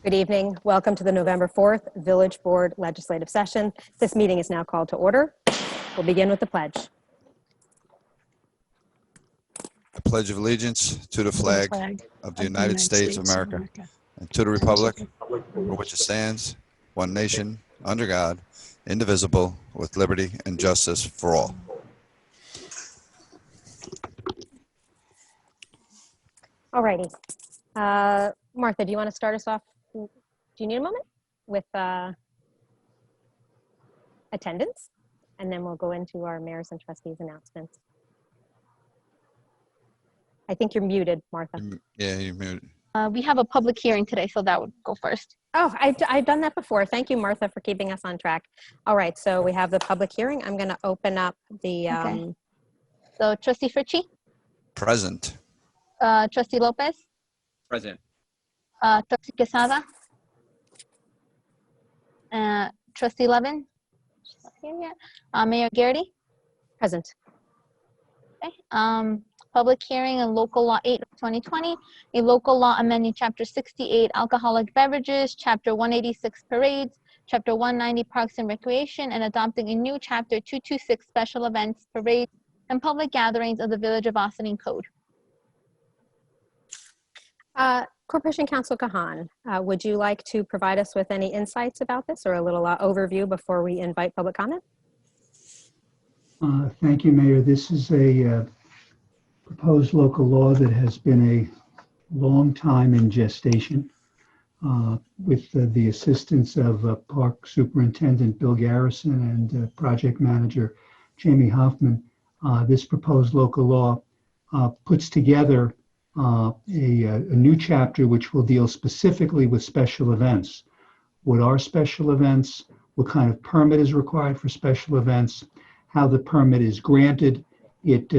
Good evening. Welcome to the November 4th Village Board Legislative Session. This meeting is now called to order. We'll begin with the pledge. I pledge of allegiance to the flag of the United States of America and to the republic for which it stands, one nation, under God, indivisible, with liberty and justice for all. All righty. Martha, do you want to start us off? Do you need a moment with attendance? And then we'll go into our mayors and trustees announcements. I think you're muted, Martha. Yeah, you're muted. We have a public hearing today, so that would go first. Oh, I've done that before. Thank you, Martha, for keeping us on track. All right, so we have the public hearing. I'm going to open up the... Okay. So Trustee Fritchie? Present. Trustee Lopez? Present. Trustee Quesada? Trustee Levin? She's not here yet. Mayor Garrity? Present. Okay. Public hearing on Local Law 8 of 2020, a local law amending Chapter 68 Alcoholic Beverages, Chapter 186 Parades, Chapter 190 Parks and Recreation, and adopting a new Chapter 226 Special Events, Parades, and Public Gatherings of the Village of Ossining Code. Corporation Counsel Kahan, would you like to provide us with any insights about this or a little overview before we invite public comment? Thank you, Mayor. This is a proposed local law that has been a long time in gestation. With the assistance of Park Superintendent Bill Garrison and Project Manager Jamie Hoffman, this proposed local law puts together a new chapter which will deal specifically with special events. What are special events? What kind of permit is required for special events? How the permit is granted. It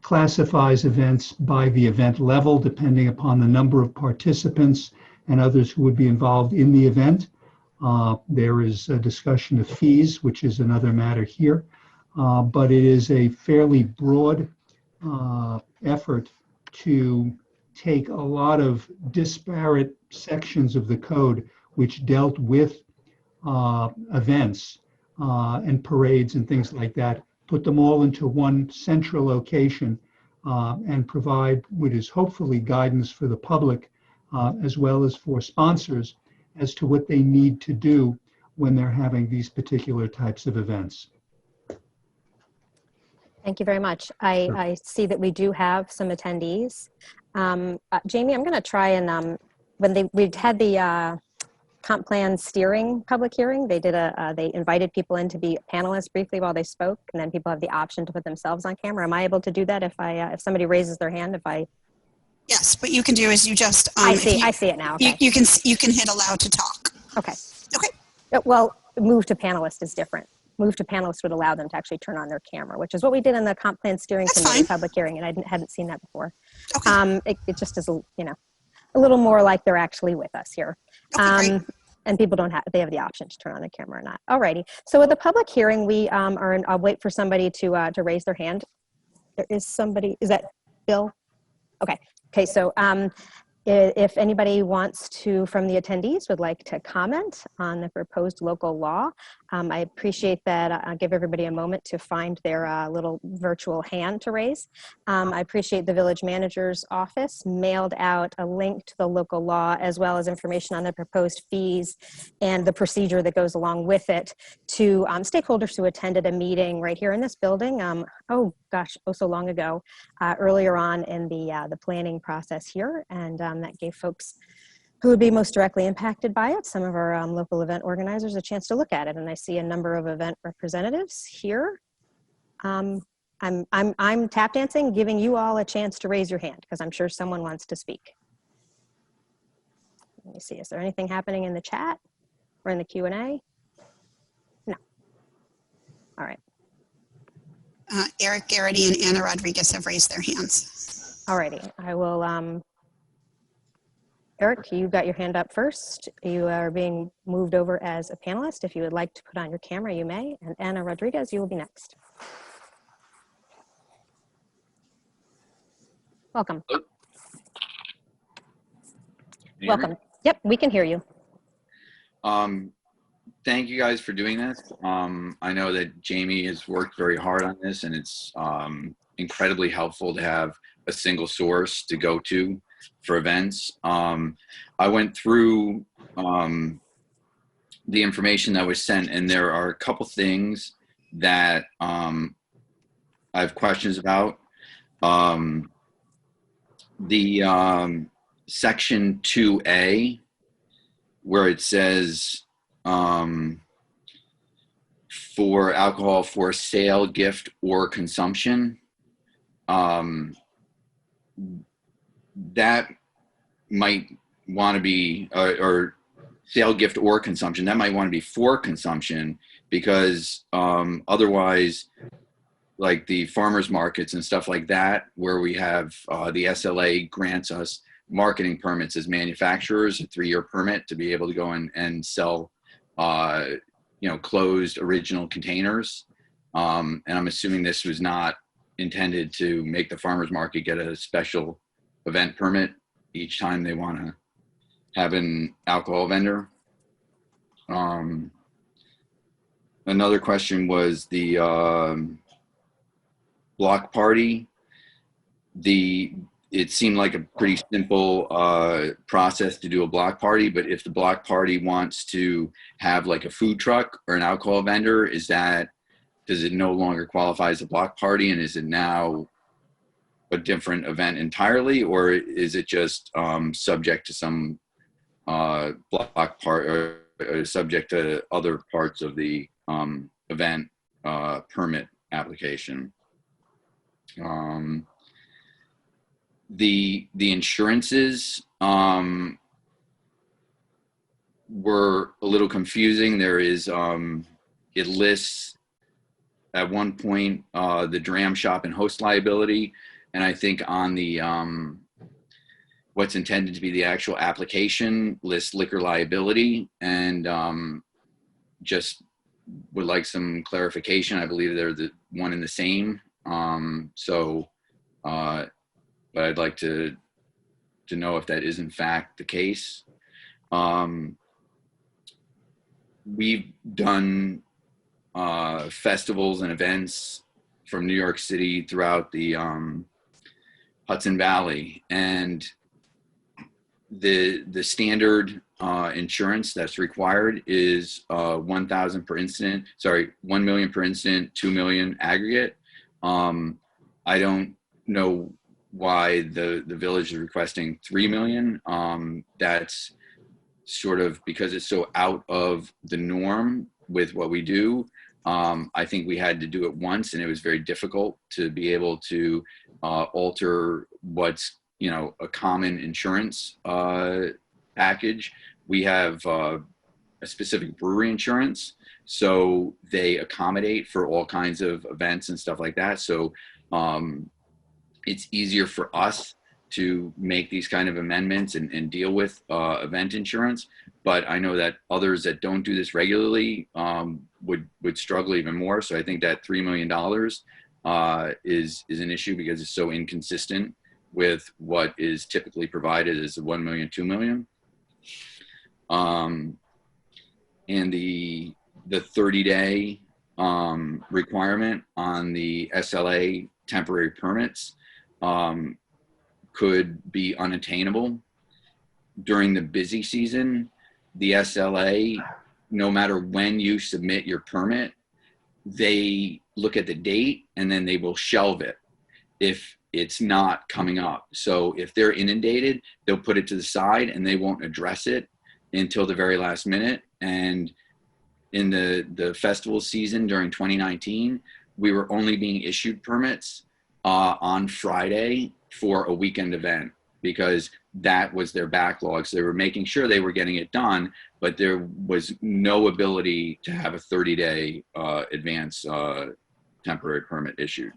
classifies events by the event level depending upon the number of participants and others who would be involved in the event. There is a discussion of fees, which is another matter here, but it is a fairly broad effort to take a lot of disparate sections of the code which dealt with events and parades and things like that, put them all into one central location and provide what is hopefully guidance for the public as well as for sponsors as to what they need to do when they're having these particular types of events. Thank you very much. I see that we do have some attendees. Jamie, I'm going to try and we had the comp plan steering public hearing, they invited people in to be panelists briefly while they spoke, and then people have the option to put themselves on camera. Am I able to do that if somebody raises their hand? Yes, what you can do is you just I see it now. Okay. You can hit allow to talk. Okay. Okay. Well, move to panelist is different. Move to panelist would allow them to actually turn on their camera, which is what we did in the comp plan steering committee public hearing, and I hadn't seen that before. Okay. It just is a little more like they're actually with us here. Okay, and people they have the option to turn on the camera or not. Alrighty. So with the public hearing, we I'll wait for somebody to raise their hand. There is somebody. Is that Bill? Okay. Okay. So if anybody wants to, from the attendees, would like to comment on the proposed local law, I appreciate that. I'll give everybody a moment to find their little virtual hand to raise. I appreciate the village manager's office mailed out a link to the local law as well as information on the proposed fees and the procedure that goes along with it to stakeholders who attended a meeting right here in this building. Oh so long ago, earlier on in the planning process here, and that gave folks who would be most directly impacted by it, some of our local event organizers, a chance to look at it. And I see a number of event representatives here. I'm tap dancing, giving you all a chance to raise your hand because I'm sure someone wants to speak. Let me see, is there anything happening in the chat or in the Q&A? No. All right. Eric Garrity and Anna Rodriguez have raised their hands. All righty. I will, Eric, you got your hand up first. You are being moved over as a panelist. If you would like to put on your camera, you may. And Anna Rodriguez, you will be next. Welcome. Can you hear me? Welcome. Yep, we can hear you. Thank you guys for doing this. I know that Jamie has worked very hard on this, and it's incredibly helpful to have a single source to go to for events. I went through the information that was sent, and there are a couple things that I have questions about. The section 2A, where it says for alcohol for sale, gift, or consumption, that might want to be, or sale, gift, or consumption, that might want to be for consumption, because otherwise, like the farmers markets and stuff like that, where we have the SLA grants us marketing permits as manufacturers, a 3-year permit to be able to go in and sell, closed original containers. And I'm assuming this was not intended to make the farmers market get a special event permit each time they want to have an alcohol vendor. Another question was the block party. It seemed like a pretty simple process to do a block party, but if the block party wants to have like a food truck or an alcohol vendor, does it no longer qualify as a block party, and is it now a different event entirely, or is it just subject to some block part, or subject to other parts of the event permit application? The insurances were a little confusing. There is it lists at one point the dram shop and host liability, and I think on the what's intended to be the actual application lists liquor liability, and just would like some clarification. I believe they're the one and the same. But I'd like to know if that is in fact the case. We've done festivals and events from New York City throughout the Hudson Valley, and the standard insurance that's required is $1,000 per incident. Sorry, $1 million per incident, $2 million aggregate. I don't know why the village is requesting $3 million. That's sort of because it's so out of the norm with what we do. I think we had to do it once, and it was very difficult to be able to alter what's a common insurance package. We have a specific brewery insurance, so they accommodate for all kinds of events and stuff like that. So it's easier for us to make these kind of amendments and deal with event insurance. But I know that others that don't do this regularly would struggle even more. So I think that $3 million is an issue, because it's so inconsistent with what is typically provided as a $1 million, $2 million. And the 30-day requirement on the SLA temporary permits could be unattainable. During the busy season, the SLA, no matter when you submit your permit, they look at the date and then they will shelve it if it's not coming up. So if they're inundated, they'll put it to the side and they won't address it until the very last minute. And in the festival season during 2019, we were only being issued permits on Friday for a weekend event, because that was their backlog. So they were making sure they were getting it done, but there was no ability to have a 30-day advance temporary permit issued.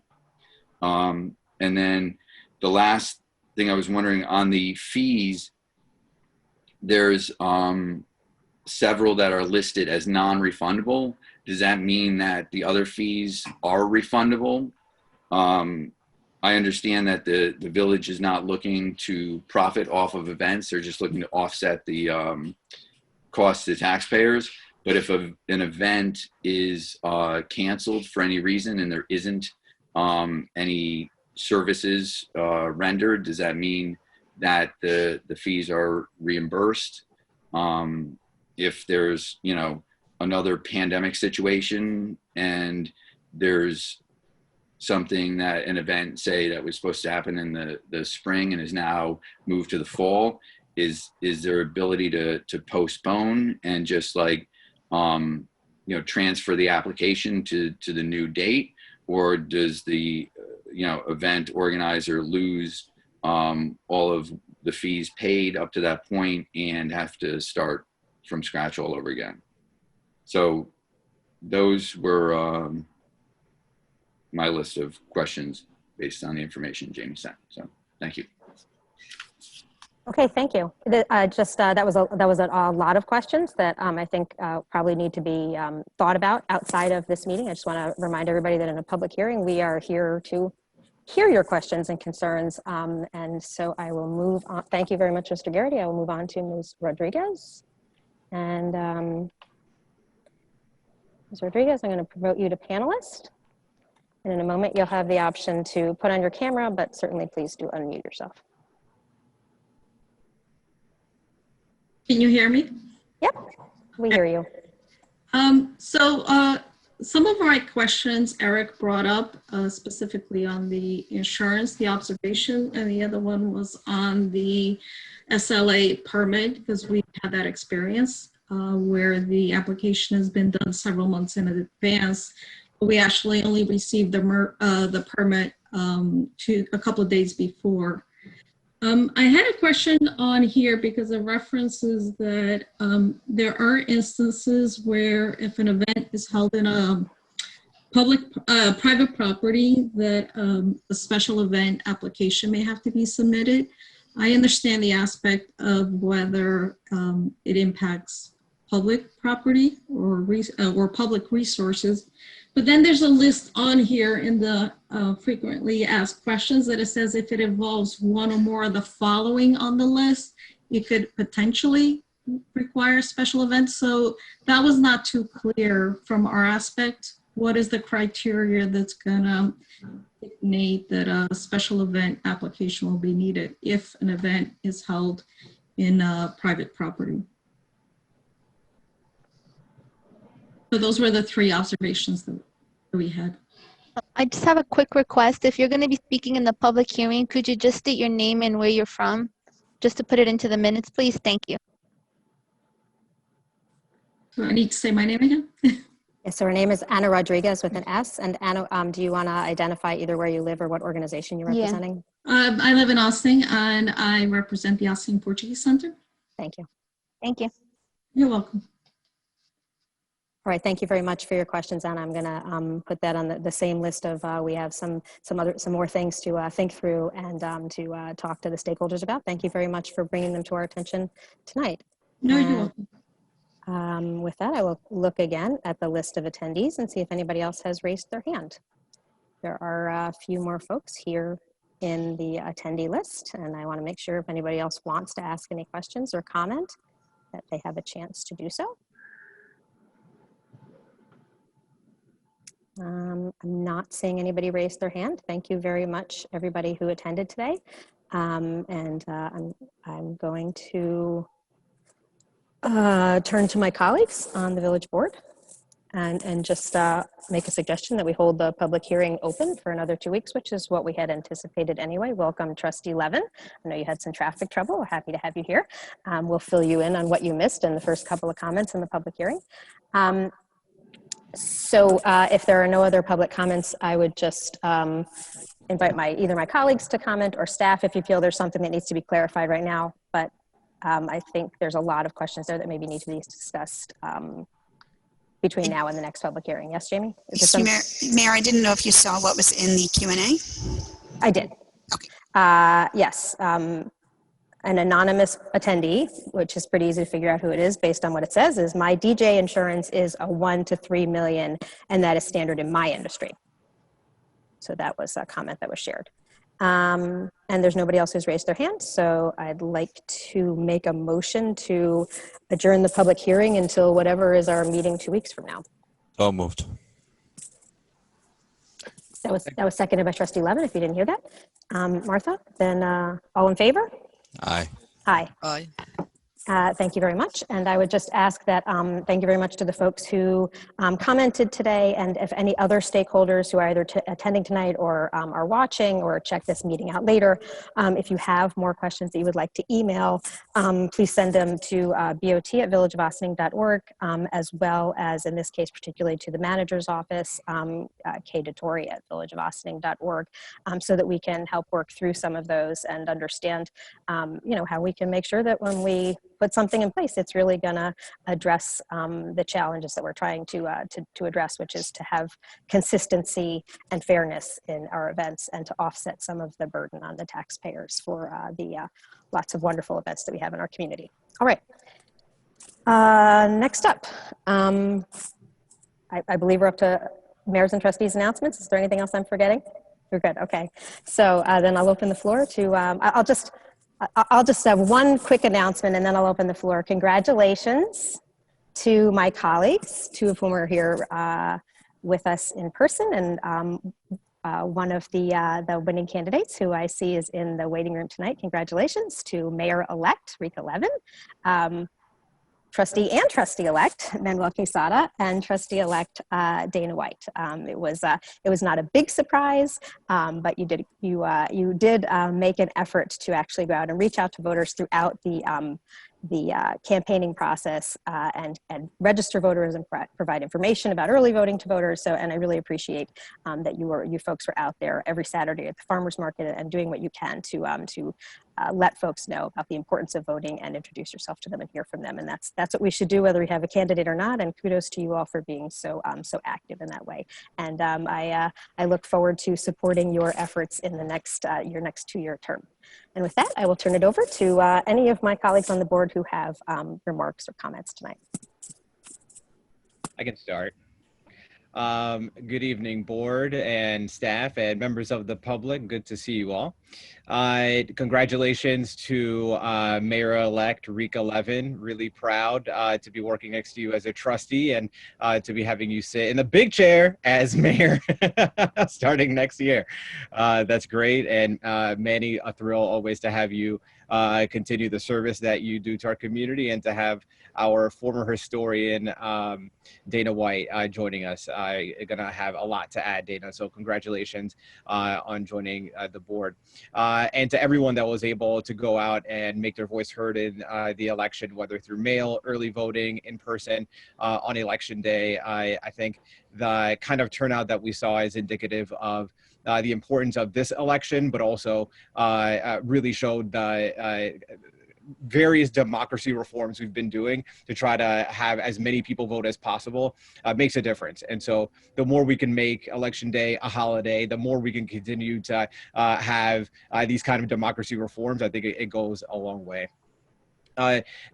And then the last thing I was wondering on the fees, there's several that are listed as non-refundable. Does that mean that the other fees are refundable? I understand that the village is not looking to profit off of events. They're just looking to offset the cost to taxpayers. But if an event is canceled for any reason and there isn't any services rendered, does that mean that the fees are reimbursed? If there's, you know, another pandemic situation and there's something that an event, say, that was supposed to happen in the spring and is now moved to the fall, is there ability to postpone and just like, you know, transfer the application to the new date? Or does the, you know, event organizer lose all of the fees paid up to that point and have to start from scratch all over again? So those were my list of questions based on the information Jamie sent. So thank you. Okay, thank you. That was a lot of questions that I think probably need to be thought about outside of this meeting. I just want to remind everybody that in a public hearing, we are here to hear your questions and concerns. And so I will move on. Thank you very much, Mr. Garrity. I will move on to Ms. Rodriguez. And Ms. Rodriguez, I'm going to promote you to panelist. And in a moment, you'll have the option to put on your camera, but certainly please do unmute yourself. Can you hear me? Yep, we hear you. Some of my questions Eric brought up, specifically on the insurance, the observation, and the other one was on the SLA permit, because we've had that experience where the application has been done several months in advance. We actually only received the permit a couple of days before. I had a question on here because it references that there are instances where if an event is held in a private property, that a special event application may have to be submitted. I understand the aspect of whether it impacts public property or public resources. But then there's a list on here in the frequently asked questions that it says if it involves one or more of the following on the list, it could potentially require special events. So that was not too clear from our aspect. What is the criteria that's gonna designate that a special event application will be needed if an event is held in private property? So those were the three observations that we had. I just have a quick request. If you're going to be speaking in the public hearing, could you just state your name and where you're from, just to put it into the minutes, please? Thank you. Do I need to say my name again? Yes, so her name is Anna Rodriguez with an S. And Anna, do you want to identify either where you live or what organization you're representing? I live in Ossining and I represent the Ossining Portuguese Center. Thank you. Thank you. You're welcome. All right, thank you very much for your questions, Anna. I'm going to put that on the same list of, we have some more things to think through and to talk to the stakeholders about. Thank you very much for bringing them to our attention tonight. No, you're welcome. With that, I will look again at the list of attendees and see if anybody else has raised their hand. There are a few more folks here in the attendee list, and I want to make sure if anybody else wants to ask any questions or comment that they have a chance to do so. I'm not seeing anybody raise their hand. Thank you very much, everybody who attended today. I'm going to turn to my colleagues on the village board and just make a suggestion that we hold the public hearing open for another 2 weeks, which is what we had anticipated anyway. Welcome, Trustee Levin. I know you had some traffic trouble. We're happy to have you here. We'll fill you in on what you missed in the first couple of comments in the public hearing. So if there are no other public comments, I would just invite either my colleagues to comment or staff if you feel there's something that needs to be clarified right now. But I think there's a lot of questions there that maybe need to be discussed between now and the next public hearing. Yes, Jamie? Mayor, I didn't know if you saw what was in the Q&A. I did. Okay. Yes. An anonymous attendee, which is pretty easy to figure out who it is based on what it says, is my DJ insurance is a 1 to 3 million, and that is standard in my industry. So that was a comment that was shared. And there's nobody else who's raised their hand, so I'd like to make a motion to adjourn the public hearing until whatever is our meeting 2 weeks from now. So moved. That was seconded by Trustee Levin, if you didn't hear that. Martha, then all in favor? Aye. Aye. Aye. Thank you very much. And I would just ask that, thank you very much to the folks who commented today, and if any other stakeholders who are either attending tonight or are watching or check this meeting out later, if you have more questions that you would like to email, please send them to bot@villageofaussining.org, as well as, in this case, particularly to the manager's office, kdettori@villageofaussining.org, so that we can help work through some of those and understand, how we can make sure that when we put something in place, it's really going to address the challenges that we're trying to address, which is to have consistency and fairness in our events and to offset some of the burden on the taxpayers for the lots of wonderful events that we have in our community. All right. Next up, I believe we're up to Mayor's and Trustees announcements. Is there anything else I'm forgetting? You're good. Okay. So then I'll open the floor to, I'll just have one quick announcement and then I'll open the floor. Congratulations to my colleagues, two of whom are here with us in person, and one of the winning candidates who I see is in the waiting room tonight. Congratulations to Mayor-elect Rika Levin, Trustee-elect Manuel Quesada, and Trustee-elect Dana White. It was not a big surprise, but you did make an effort to actually go out and reach out to voters throughout the campaigning process and register voters and provide information about early voting to voters. So, and I really appreciate that you folks were out there every Saturday at the farmers market and doing what you can to let folks know about the importance of voting and introduce yourself to them and hear from them. And that's what we should do, whether we have a candidate or not. And kudos to you all for being so active in that way. And I look forward to supporting your efforts in the next your next 2-year term. And with that, I will turn it over to any of my colleagues on the board who have remarks or comments tonight. I can start. Good evening, board and staff and members of the public. Good to see you all. Congratulations to Mayor-elect Rika Levin. Really proud to be working next to you as a trustee and to be having you sit in the big chair as mayor starting next year. That's great, and Manny, a thrill always to have you continue the service that you do to our community, and to have our former historian Dana White joining us. I'm gonna have a lot to add, Dana, so congratulations on joining the board. And to everyone that was able to go out and make their voice heard in the election, whether through mail, early voting, in person, on election day. I think the kind of turnout that we saw is indicative of the importance of this election, but also really showed the various democracy reforms we've been doing to try to have as many people vote as possible makes a difference. And so the more we can make election day a holiday, the more we can continue to have these kind of democracy reforms. I think it goes a long way.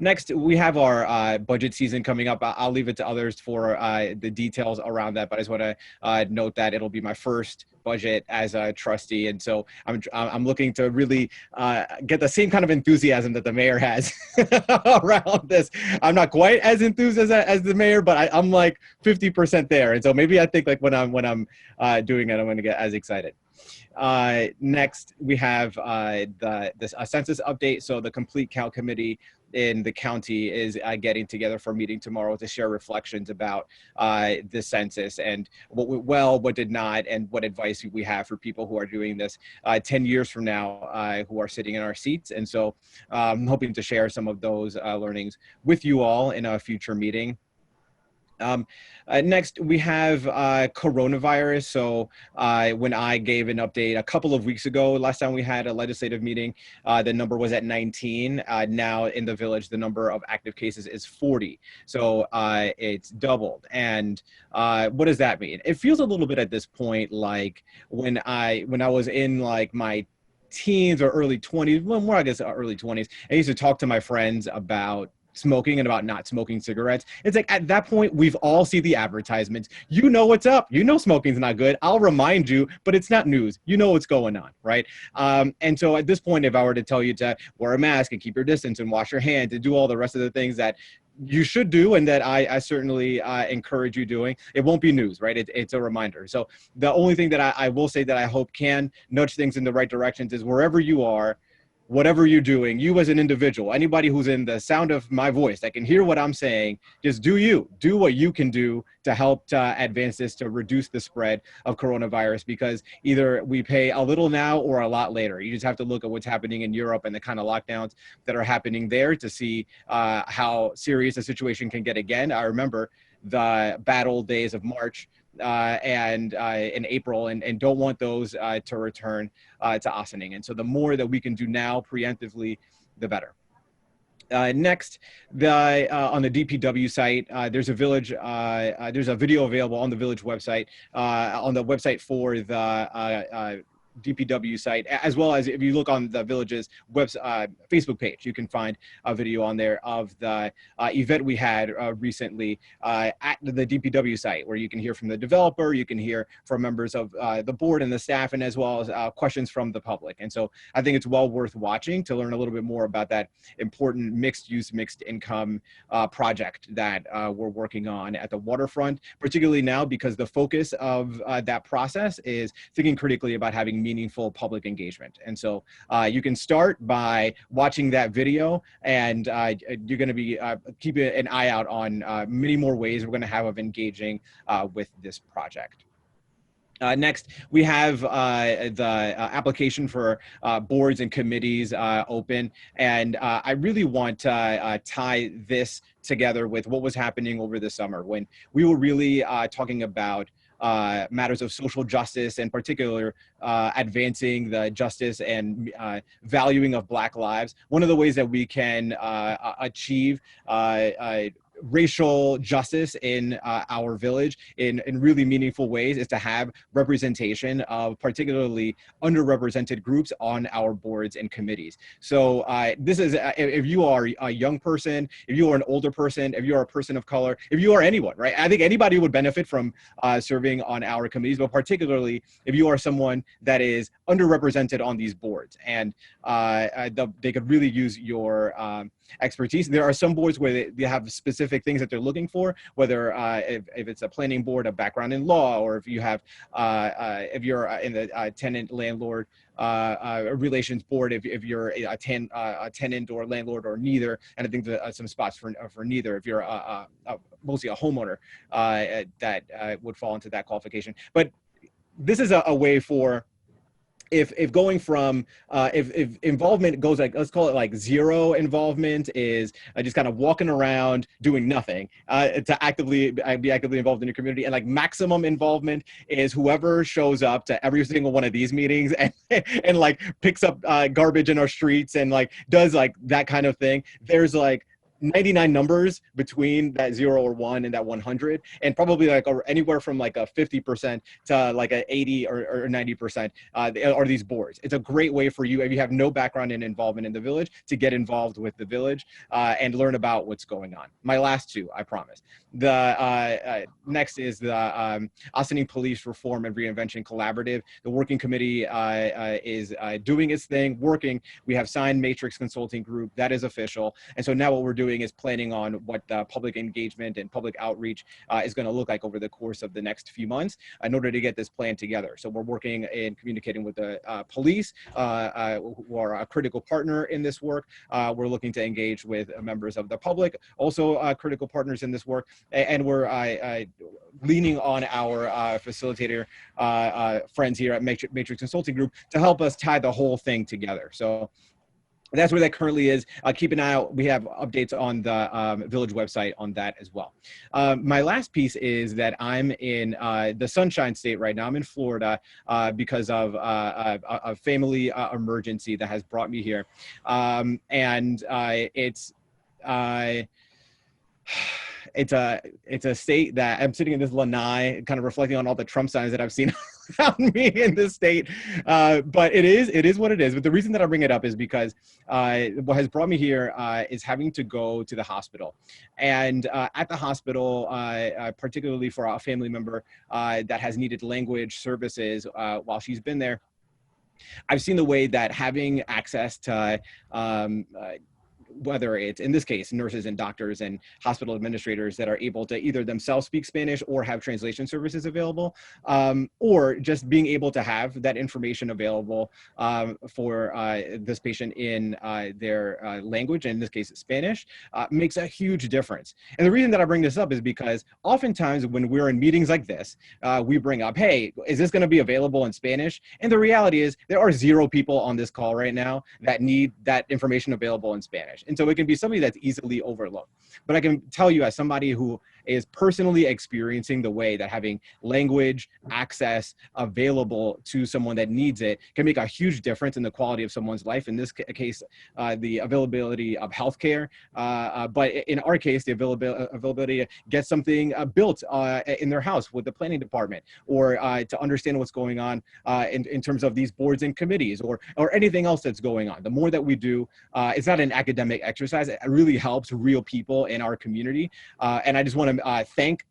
Next, we have our budget season coming up. I'll leave it to others for the details around that, but I just want to note that it'll be my first budget as a trustee, and so I'm looking to really get the same kind of enthusiasm that the mayor has around this. I'm not quite as enthused as the mayor, but I'm like 50% there, and so maybe I think like when I'm doing it, I'm going to get as excited. Next, we have this census update. So the complete count committee in the county is getting together for a meeting tomorrow to share reflections about the census and what went well, what did not, and what advice we have for people who are doing this 10 years from now who are sitting in our seats. And so I'm hoping to share some of those learnings with you all in a future meeting. Next, we have coronavirus. So when I gave an update a couple of weeks ago, last time we had a legislative meeting, the number was at 19. Now in the village, the number of active cases is 40. So it's doubled. And what does that mean? It feels a little bit at this point like when I was in like my teens or early 20s, well, more I guess early 20s, I used to talk to my friends about smoking and about not smoking cigarettes. It's like at that point, we've all seen the advertisements. You know what's up. You know smoking's not good. I'll remind you, but it's not news. You know what's going on, right? And so at this point, if I were to tell you to wear a mask and keep your distance and wash your hands and do all the rest of the things that you should do and that I certainly encourage you doing, it won't be news, right? It's a reminder. So the only thing that I will say that I hope can nudge things in the right directions is wherever you are, whatever you're doing, you as an individual, anybody who's in the sound of my voice that can hear what I'm saying, just do what you can do to help to advance this, to reduce the spread of coronavirus, because either we pay a little now or a lot later. You just have to look at what's happening in Europe and the kind of lockdowns that are happening there to see how serious the situation can get again. I remember the bad old days of March and in April, and don't want those to return to Ossining. And so the more that we can do now preemptively, the better. Next, on the DPW site, there's a video available on the Village website, on the website for the DPW site, as well as if you look on the Village's Facebook page, you can find a video on there of the event we had recently at the DPW site, where you can hear from the developer, you can hear from members of the board and the staff, and as well as questions from the public. And so I think it's well worth watching to learn a little bit more about that important mixed use, mixed income project that we're working on at the waterfront, particularly now because the focus of that process is thinking critically about having meaningful public engagement. And so you can start by watching that video, and you're going to be keeping an eye out on many more ways we're going to have of engaging with this project. Next, we have the application for boards and committees open, and I really want to tie this together with what was happening over the summer when we were really talking about matters of social justice, and particular advancing the justice and valuing of Black lives. One of the ways that we can achieve racial justice in our village in really meaningful ways is to have representation of particularly underrepresented groups on our boards and committees. So this is, if you are a young person, if you are an older person, if you are a person of color, if you are anyone, right? I think anybody would benefit from serving on our committees, but particularly if you are someone that is underrepresented on these boards, and they could really use your expertise. There are some boards where they have specific things that they're looking for, whether if it's a planning board, a background in law, or if you have, if you're in the tenant landlord relations board, if you're a tenant or landlord or neither, and I think some spots for neither, if you're mostly a homeowner that would fall into that qualification. But this is a way for, if going from if involvement goes like, let's call it like zero involvement is just kind of walking around doing nothing, to be actively involved in your community, and like maximum involvement is whoever shows up to every single one of these meetings and like picks up garbage in our streets and like does like that kind of thing. There's like 99 numbers between that 0 or 1 and that 100, and probably like anywhere from like a 50% to like a 80 or 90% are these boards. It's a great way for you, if you have no background in involvement in the village, to get involved with the village and learn about what's going on. My last two, I promise. The next is the Ossining Police Reform and Reinvention Collaborative. The working committee is doing its thing, working. We have signed Matrix Consulting Group. That is official. And so now what we're doing is planning on what public engagement and public outreach is going to look like over the course of the next few months in order to get this plan together. So we're working and communicating with the police, who are a critical partner in this work. We're looking to engage with members of the public, also critical partners in this work. And we're leaning on our facilitator friends here at Matrix Consulting Group to help us tie the whole thing together. So that's where that currently is. Keep an eye out. We have updates on the Village website on that as well. My last piece is that I'm in the Sunshine State right now. I'm in Florida because of a family emergency that has brought me here. And it's a state that I'm sitting in this lanai, kind of reflecting on all the Trump signs that I've seen around me in this state. But it is what it is. But the reason that I bring it up is because what has brought me here is having to go to the hospital. And at the hospital, particularly for a family member that has needed language services while she's been there, I've seen the way that having access to whether it's, in this case, nurses and doctors and hospital administrators that are able to either themselves speak Spanish or have translation services available, or just being able to have that information available for this patient in their language, and in this case, Spanish, makes a huge difference. And the reason that I bring this up is because oftentimes when we're in meetings like this, we bring up, hey, is this going to be available in Spanish? And the reality is there are 0 people on this call right now that need that information available in Spanish. And so it can be something that's easily overlooked. But I can tell you, as somebody who is personally experiencing the way that having language access available to someone that needs it can make a huge difference in the quality of someone's life. In this case, the availability of healthcare, but in our case, the availability to get something built in their house with the planning department, or to understand what's going on in terms of these boards and committees, or anything else that's going on. The more that we do, it's not an academic exercise. It really helps real people in our community. And I just want to thank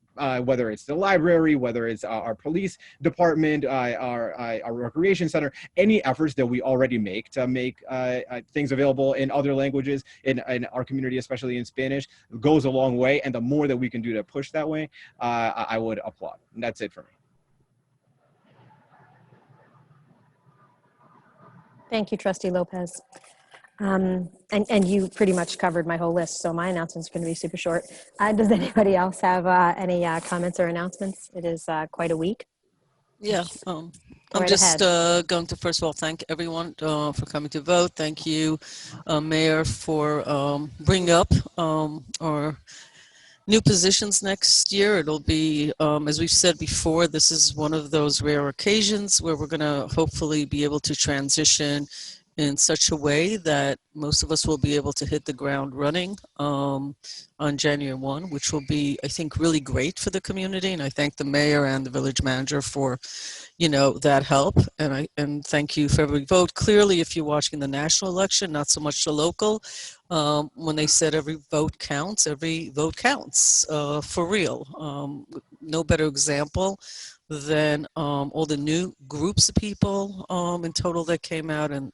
whether it's the library, whether it's our police department, our recreation center, any efforts that we already make to make things available in other languages in our community, especially in Spanish, goes a long way. And the more that we can do to push that way, I would applaud. And that's it for me. Thank you, Trustee Lopez. And you pretty much covered my whole list, so my announcement is going to be super short. Does anybody else have any comments or announcements? It is quite a week. Yeah, I'm Right just going to first of all thank everyone for coming to vote. Thank you, Mayor, for bringing up our new positions next year. It'll be, as we've said before, this is one of those rare occasions where we're going to hopefully be able to transition in such a way that most of us will be able to hit the ground running on January 1, which will be, I think, really great for the community. And I thank the mayor and the village manager for, that help. And thank you for every vote. Clearly, if you're watching the national election, not so much the local, when they said every vote counts for real. No better example than all the new groups of people in total that came out, and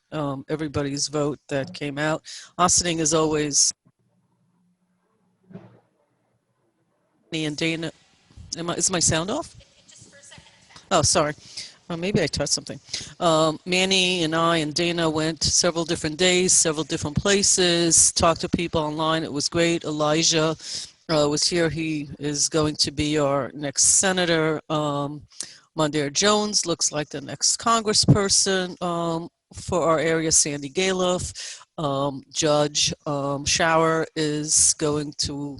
everybody's vote that came out. Ossining is always, and Dana, is my sound off? Just for a second. Oh, sorry. Maybe I touched something. Manny and I and Dana went several different days, several different places, talked to people online. It was great. Elijah was here. He is going to be our next senator. Mondaire Jones looks like the next congressperson for our area. Sandy Galoff. Judge Shower is going to,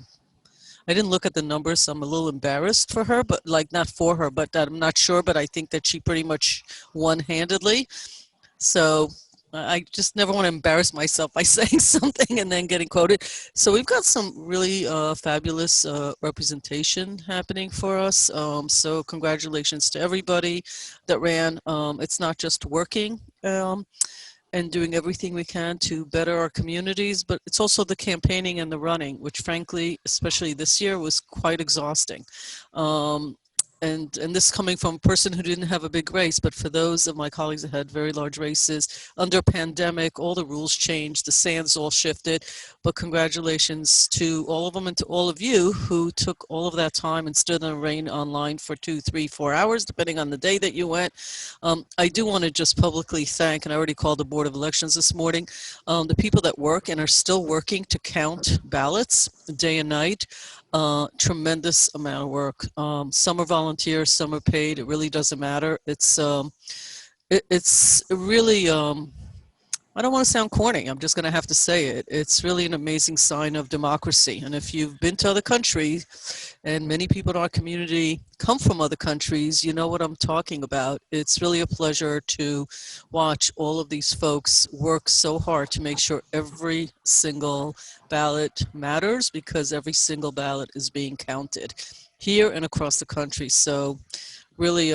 I didn't look at the numbers, so I'm a little embarrassed for her, but not for her, but I'm not sure, but I think that she pretty much won handedly. So I just never want to embarrass myself by saying something and then getting quoted. So we've got some really fabulous representation happening for us. So congratulations to everybody that ran. It's not just working and doing everything we can to better our communities, but it's also the campaigning and the running, which frankly, especially this year, was quite exhausting. And this coming from a person who didn't have a big race, but for those of my colleagues that had very large races, under pandemic, all the rules changed, the sands all shifted, but congratulations to all of them and to all of you who took all of that time and stood in the rain online for 2, 3, 4 hours, depending on the day that you went. I do want to just publicly thank, and I already called the Board of Elections this morning, the people that work and are still working to count ballots day and night. Tremendous amount of work. Some are volunteers, some are paid. It really doesn't matter. It's really, I don't want to sound corny. I'm just going to have to say it. It's really an amazing sign of democracy. And if you've been to other countries, and many people in our community come from other countries, you know what I'm talking about. It's really a pleasure to watch all of these folks work so hard to make sure every single ballot matters, because every single ballot is being counted here and across the country. So really,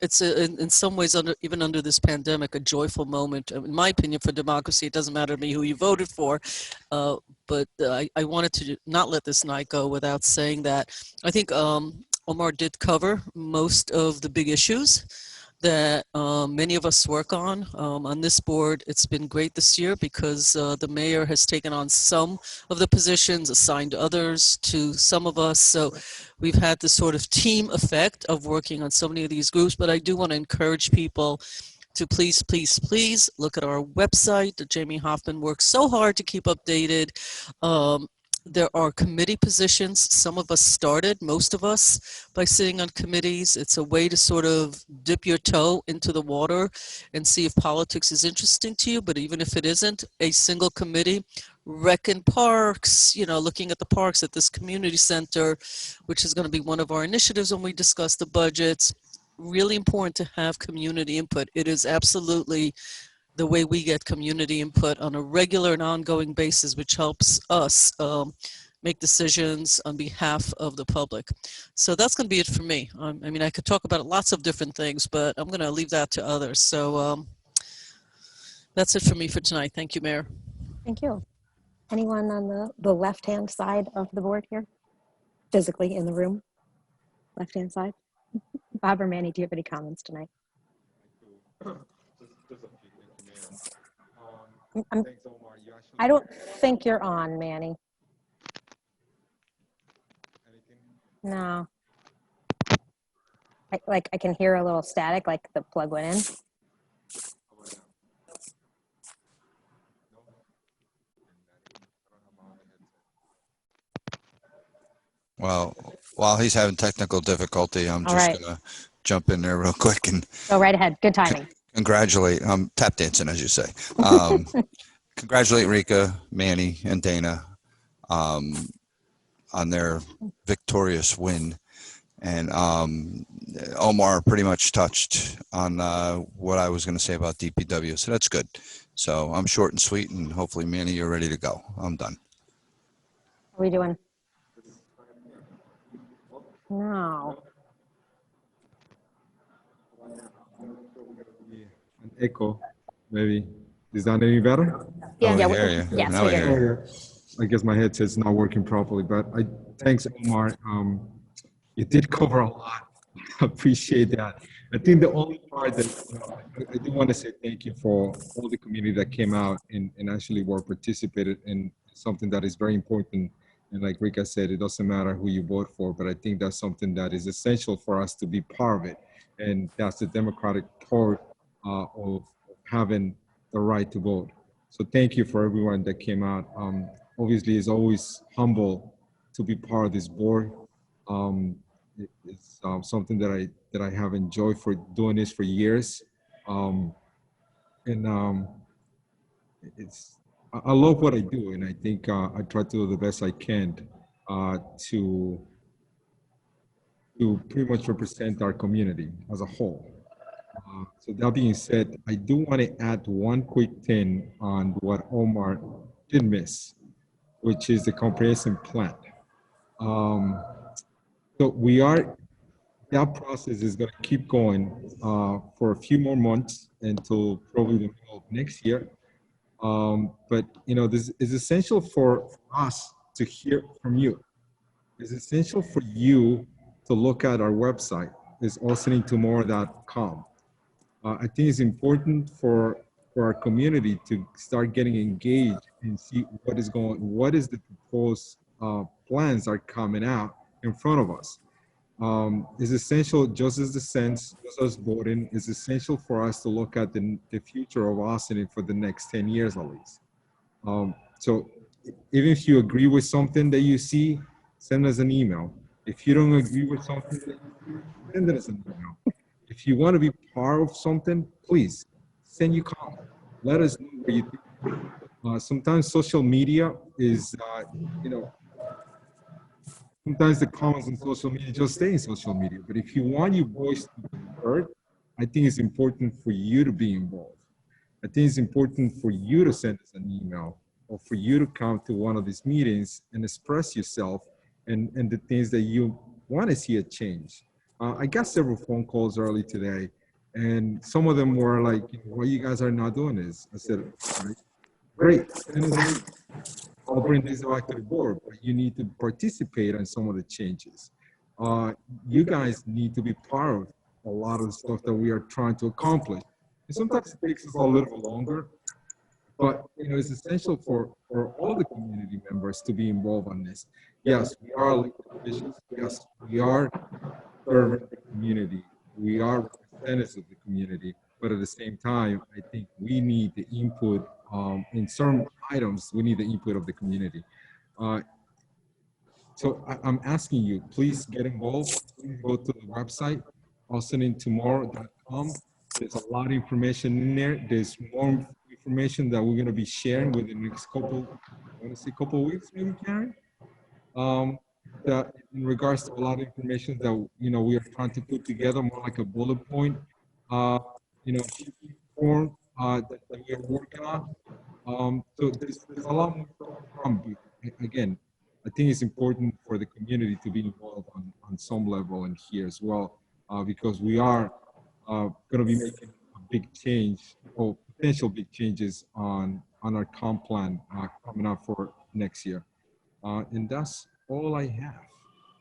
it's in some ways, even under this pandemic, a joyful moment. In my opinion, for democracy, it doesn't matter to me who you voted for, but I wanted to not let this night go without saying that I think Omar did cover most of the big issues that many of us work on this board. It's been great this year because the mayor has taken on some of the positions, assigned others to some of us. So we've had this sort of team effect of working on so many of these groups. But I do want to encourage people to please, please, please look at our website. Jamie Hoffman works so hard to keep updated. There are committee positions. Some of us started, most of us, by sitting on committees. It's a way to sort of dip your toe into the water and see if politics is interesting to you. But even if it isn't, a single committee, rec and parks, looking at the parks at this community center, which is going to be one of our initiatives when we discuss the budgets. Really important to have community input. It is absolutely the way we get community input on a regular and ongoing basis, which helps us make decisions on behalf of the public. So that's going to be it for me. I mean, I could talk about lots of different things, but I'm going to leave that to others. So that's it for me for tonight. Thank you, Mayor. Thank you. Anyone on the left-hand side of the board here? Physically in the room? Left-hand side? Bob or Manny, do you have any comments tonight? I don't think you're on, Manny. No. I can hear a little static, like the plug went in. Well, while he's having technical difficulty, I'm just going to jump in there real quick and go right ahead. Good timing. Congratulate, tap dancing, as you say. Congratulate Rika, Manny, and Dana on their victorious win. And Omar pretty much touched on what I was going to say about DPW. So that's good. So I'm short and sweet, and hopefully, Manny, you're ready to go. I'm done. How are we doing? No. An echo, maybe. Is that any better? Yeah, we yeah, hear you. yes, Now we we hear hear you. you. I guess my headset's not working properly, but thanks, Omar. You did cover a lot. I appreciate that. I think the only part that I do want to say thank you for all the community that came out and actually participated in something that is very important. And like Rika said, it doesn't matter who you vote for, but I think that's something that is essential for us to be part of it. And that's the democratic part of having the right to vote. So thank you for everyone that came out. Obviously, it's always humble to be part of this board. It's something that I have enjoyed for doing this for years. I love what I do, and I think I try to do the best I can to pretty much represent our community as a whole. So that being said, I do want to add one quick thing on what Omar did miss, which is the comprehensive plan. So that process is going to keep going for a few more months until probably the middle of next year. But this is essential for us to hear from you. It's essential for you to look at our website. It's aussoningtomorrow.com. I think it's important for our community to start getting engaged and see what is the proposed plans are coming out in front of us. It's essential, just as voting, it's essential for us to look at the future of Ossining for the next 10 years at least. So even if you agree with something that you see, send us an email. If you don't agree with something, send us an email. If you want to be part of something, please send your comment. Let us know what you think. Sometimes social media is, sometimes the comments on social media just stay in social media. But if you want your voice to be heard, I think it's important for you to be involved. I think it's important for you to send us an email or for you to come to one of these meetings and express yourself and the things that you want to see a change. I got several phone calls early today, and some of them were like, why you guys are not doing this? I said, great, I'll bring this back to the board, but you need to participate in some of the changes. You guys need to be part of a lot of the stuff that we are trying to accomplish. And sometimes it takes us a little bit longer, but it's essential for all the community members to be involved on this. Yes, we are elected officials. Yes, we are serving the community. We are representatives of the community, but at the same time, I think we need the input in certain items. We need the input of the community. So I'm asking you, please get involved. Please go to the website, aussoningtomorrow.com. There's a lot of information in there. There's more information that we're going to be sharing within the next couple of weeks, maybe, Karen. That in regards to a lot of information that we are trying to put together, more like a bullet point, form that we are working on. So there's a lot more to come. Again, I think it's important for the community to be involved on some level in here as well, because we are going to be making a big change or potential big changes on our comp plan coming up for next year. And that's all I have.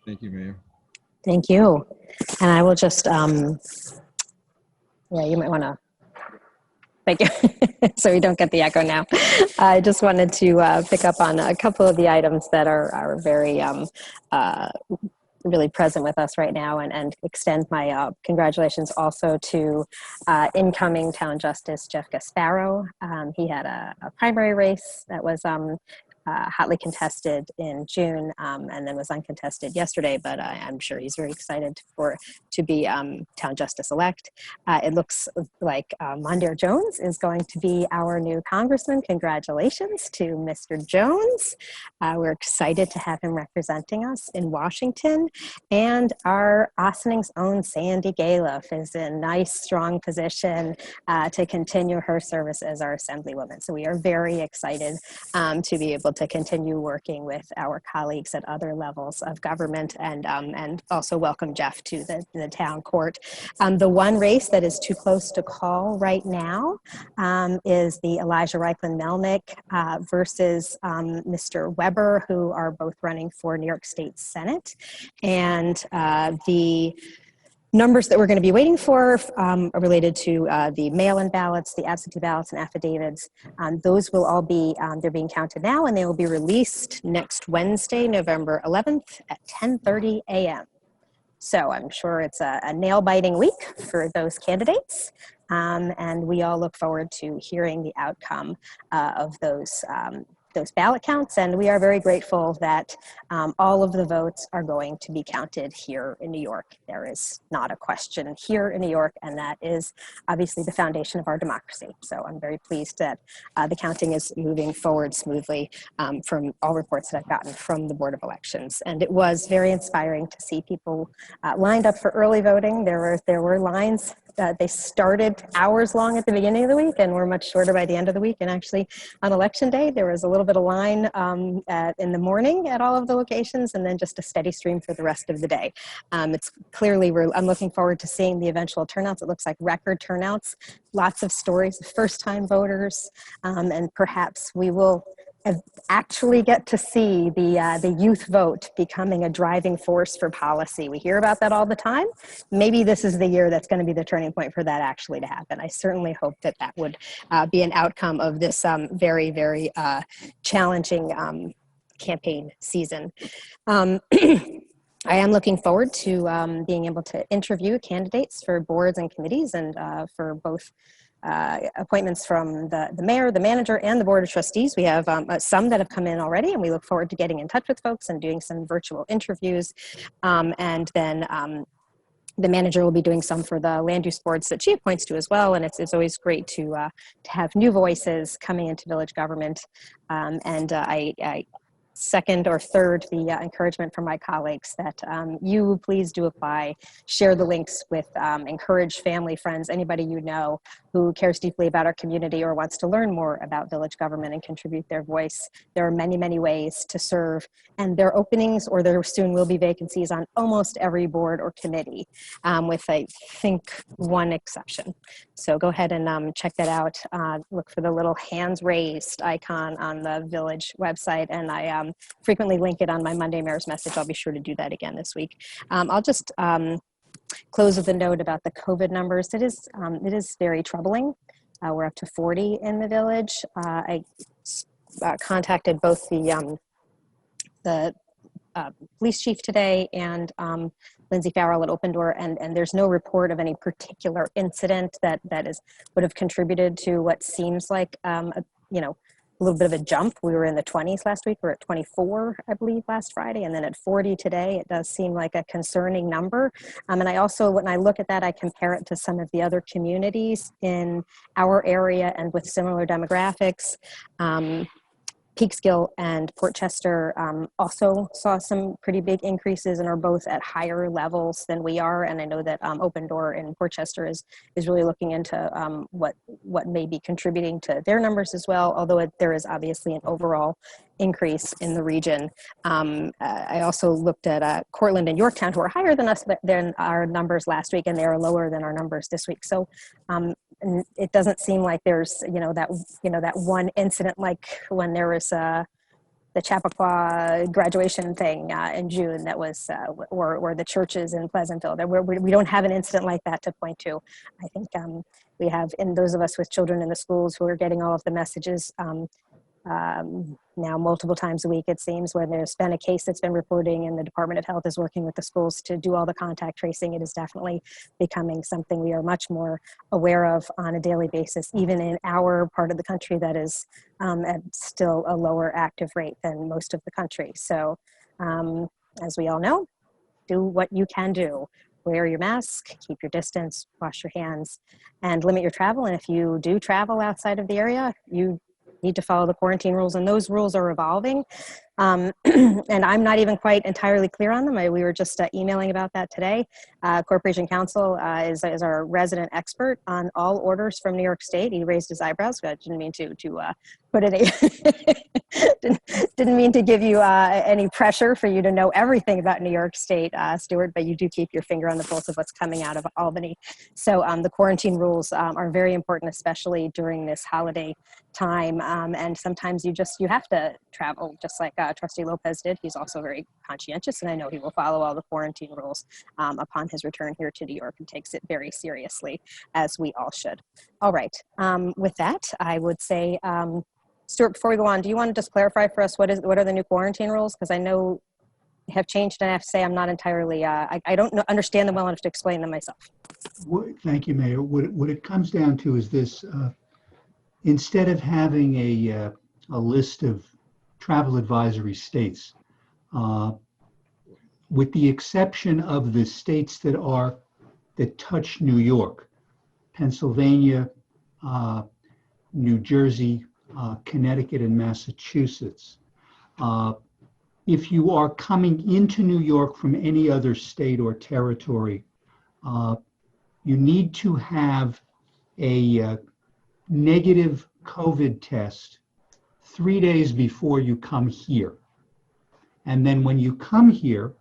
Thank you, Mayor. Thank you. And I will just, yeah, you might want to, thank you. So we don't get the echo now. I just wanted to pick up on a couple of the items that are very really present with us right now, and extend my congratulations also to incoming Town Justice Jeff Gasparro. He had a primary race that was hotly contested in June, and then was uncontested yesterday, but I'm sure he's very excited to be Town Justice-elect. It looks like Mondaire Jones is going to be our new congressman. Congratulations to Mr. Jones. We're excited to have him representing us in Washington. And our Ossining's own Sandy Galiff is in a nice, strong position to continue her service as our Assemblywoman. So we are very excited to be able to continue working with our colleagues at other levels of government, and also welcome Jeff to the town court. The one race that is too close to call right now is the Elijah Reichlin-Melnick versus Mr. Weber, who are both running for New York State Senate. And the numbers that we're going to be waiting for are related to the mail-in ballots, the absentee ballots, and affidavits. Those will all be, they're being counted now, and they will be released next Wednesday, November 11th at 10:30 a.m. So I'm sure it's a nail-biting week for those candidates, and we all look forward to hearing the outcome of those ballot counts, and we are very grateful that all of the votes are going to be counted here in New York. There is not a question here in New York, and that is obviously the foundation of our democracy. So I'm very pleased that the counting is moving forward smoothly from all reports that I've gotten from the Board of Elections. And it was very inspiring to see people lined up for early voting. There were lines. They started hours long at the beginning of the week and were much shorter by the end of the week. And actually on election day, there was a little bit of line in the morning at all of the locations, and then just a steady stream for the rest of the day. It's clearly, I'm looking forward to seeing the eventual turnouts. It looks like record turnouts, lots of stories of first-time voters, and perhaps we will actually get to see the youth vote becoming a driving force for policy. We hear about that all the time. Maybe this is the year that's going to be the turning point for that actually to happen. I certainly hope that that would be an outcome of this very, very challenging campaign season. I am looking forward to being able to interview candidates for boards and committees, and for both appointments from the mayor, the manager, and the board of trustees. We have some that have come in already, and we look forward to getting in touch with folks and doing some virtual interviews. And then the manager will be doing some for the land use boards that she appoints to as well. And it's always great to have new voices coming into village government. I second or third the encouragement from my colleagues that you please do apply, share the links with, encourage family, friends, anybody you know who cares deeply about our community or wants to learn more about village government and contribute their voice. There are many, many ways to serve, and there are openings, or there soon will be vacancies on almost every board or committee, with I think one exception. So go ahead and check that out. Look for the little hands raised icon on the village website, and I frequently link it on my Monday Mayor's Message. I'll be sure to do that again this week. I'll just close with a note about the COVID numbers. It is very troubling. We're up to 40 in the village. I contacted both the police chief today and Lindsay Farrell at Open Door, and there's no report of any particular incident that would have contributed to what seems like a little bit of a jump. We were in the 20s last week. We're at 24, I believe, last Friday, and then at 40 today. It does seem like a concerning number. And I also, when I look at that, I compare it to some of the other communities in our area and with similar demographics. Peekskill and Portchester also saw some pretty big increases and are both at higher levels than we are. And I know that Open Door in Portchester is really looking into what may be contributing to their numbers as well, although there is obviously an overall increase in the region. I also looked at Cortland and Yorktown, who are higher than us than our numbers last week, and they are lower than our numbers this week. So and it doesn't seem like there's that one incident like when there was the Chappaqua graduation thing in June that was or the churches in Pleasantville. We don't have an incident like that to point to. I think we have, in those of us with children in the schools who are getting all of the messages now multiple times a week, it seems, where there's been a case that's been reporting and the Department of Health is working with the schools to do all the contact tracing. It is definitely becoming something we are much more aware of on a daily basis, even in our part of the country that is at still a lower active rate than most of the country. So as we all know, do what you can do. Wear your mask, keep your distance, wash your hands, and limit your travel. And if you do travel outside of the area, you need to follow the quarantine rules, and those rules are evolving. And I'm not even quite entirely clear on them. We were just emailing about that today. Corporation Counsel is our resident expert on all orders from New York State. He raised his eyebrows. I didn't mean to put it. Didn't mean to give you any pressure for you to know everything about New York State, Stuart, but you do keep your finger on the pulse of what's coming out of Albany. So the quarantine rules are very important, especially during this holiday time. And sometimes you have to travel, just like Trustee Lopez did. He's also very conscientious, and I know he will follow all the quarantine rules upon his return here to New York, and takes it very seriously, as we all should. All right. With that, I would say, Stuart, before we go on, do you want to just clarify for us what are the new quarantine rules? Because I know they have changed, and I have to say I'm not entirely, I don't understand them well enough to explain them myself. Thank you, Mayor. What it comes down to is this: instead of having a list of travel advisory states, with the exception of the states that touch New York, Pennsylvania, New Jersey, Connecticut, and Massachusetts. If you are coming into New York from any other state or territory, you need to have a negative COVID test 3 days before you come here. And then when you come here,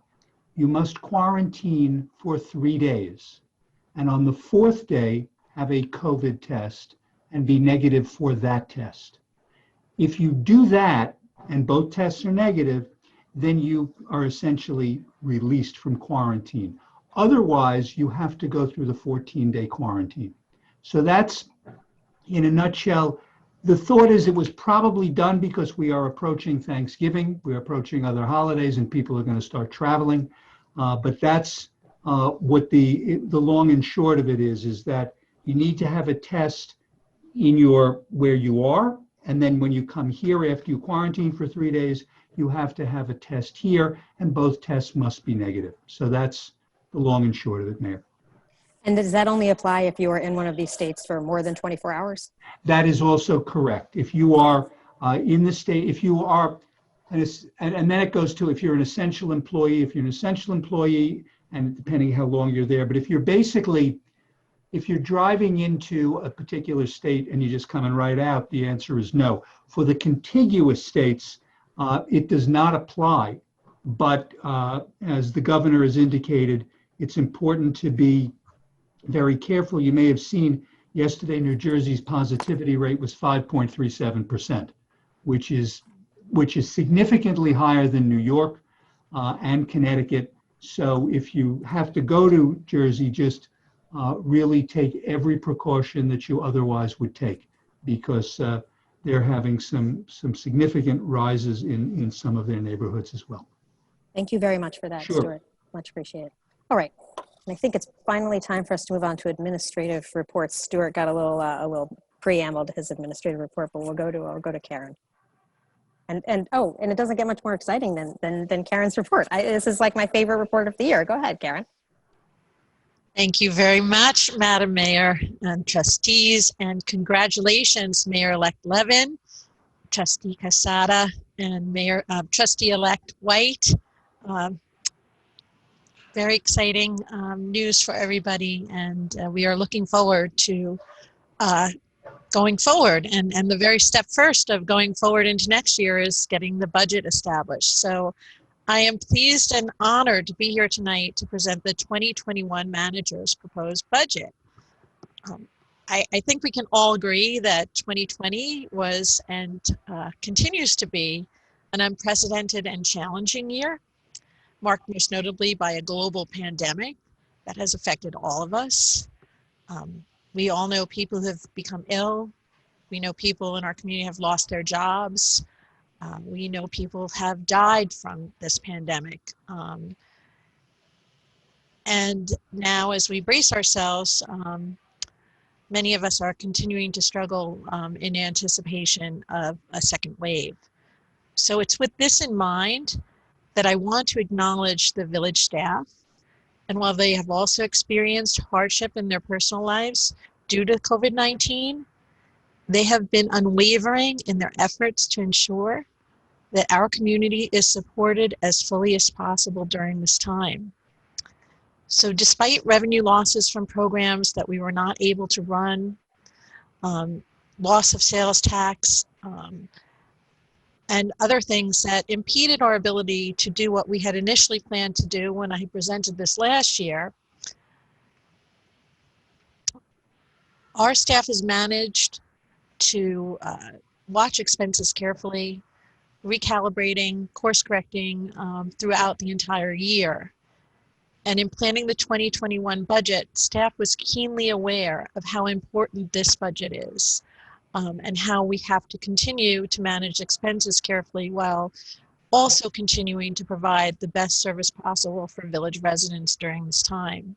you must quarantine for 3 days. And on the 4th day, have a COVID test and be negative for that test. If you do that and both tests are negative, then you are essentially released from quarantine. Otherwise, you have to go through the 14-day quarantine. So that's, in a nutshell, the thought is it was probably done because we are approaching Thanksgiving, we're approaching other holidays, and people are going to start traveling. But that's what the long and short of it is that you need to have a test in where you are, and then when you come here after you quarantine for 3 days, you have to have a test here, and both tests must be negative. So that's the long and short of it, Mayor. And does that only apply if you are in one of these states for more than 24 hours? That is also correct. If you are in the state, if you are, and then it goes to if you're an essential employee, and depending how long you're there, but if if you're driving into a particular state and you're just coming right out, the answer is no. For the contiguous states, it does not apply. But as the governor has indicated, it's important to be very careful. You may have seen yesterday, New Jersey's positivity rate was 5.37%, which is significantly higher than New York and Connecticut. So if you have to go to Jersey, just really take every precaution that you otherwise would take, because they're having some significant rises in some of their neighborhoods as well. Thank you very much for that, Sure. Stuart. Much appreciated. All right. And I think it's finally time for us to move on to administrative reports. Stuart got a little preamble to his administrative report, but we'll go to Karen. And it doesn't get much more exciting than Karen's report. This is like my favorite report of the year. Go ahead, Karen. Thank you very much, Madam Mayor and trustees, and congratulations, Mayor-elect Levin, Trustee Casada, and Trustee-elect White. Very exciting news for everybody, and we are looking forward to going forward. And the very step first of going forward into next year is getting the budget established. So I am pleased and honored to be here tonight to present the 2021 manager's proposed budget. I think we can all agree that 2020 was and continues to be an unprecedented and challenging year, marked most notably by a global pandemic that has affected all of us. We all know people who have become ill. We know people in our community have lost their jobs. We know people have died from this pandemic. And now as we brace ourselves, many of us are continuing to struggle in anticipation of a second wave. So it's with this in mind that I want to acknowledge the village staff. And while they have also experienced hardship in their personal lives due to COVID-19, they have been unwavering in their efforts to ensure that our community is supported as fully as possible during this time. So despite revenue losses from programs that we were not able to run, loss of sales tax, and other things that impeded our ability to do what we had initially planned to do when I presented this last year, our staff has managed to watch expenses carefully, recalibrating, course correcting throughout the entire year. And in planning the 2021 budget, staff was keenly aware of how important this budget is. And how we have to continue to manage expenses carefully while also continuing to provide the best service possible for village residents during this time.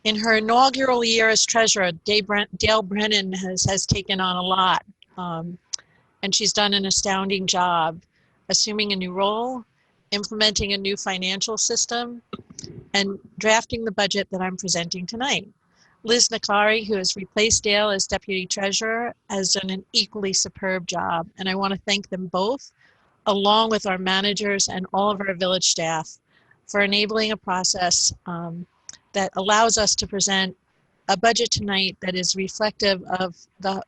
In her inaugural year as treasurer, Dale Brennan has taken on a lot, and she's done an astounding job assuming a new role, implementing a new financial system, and drafting the budget that I'm presenting tonight. Liz Nakari, who has replaced Dale as deputy treasurer, has done an equally superb job. And I want to thank them both, along with our managers and all of our village staff, for enabling a process that allows us to present a budget tonight that is reflective of the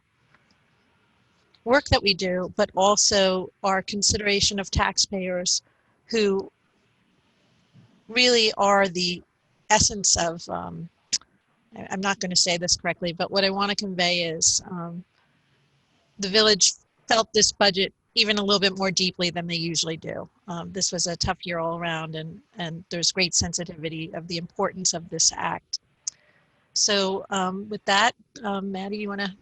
work that we do, but also our consideration of taxpayers who really are the essence of I'm not going to say this correctly, but what I want to convey is the village felt this budget even a little bit more deeply than they usually do. This was a tough year all around, and there's great sensitivity of the importance of this act. So with that, Maddie, you want to?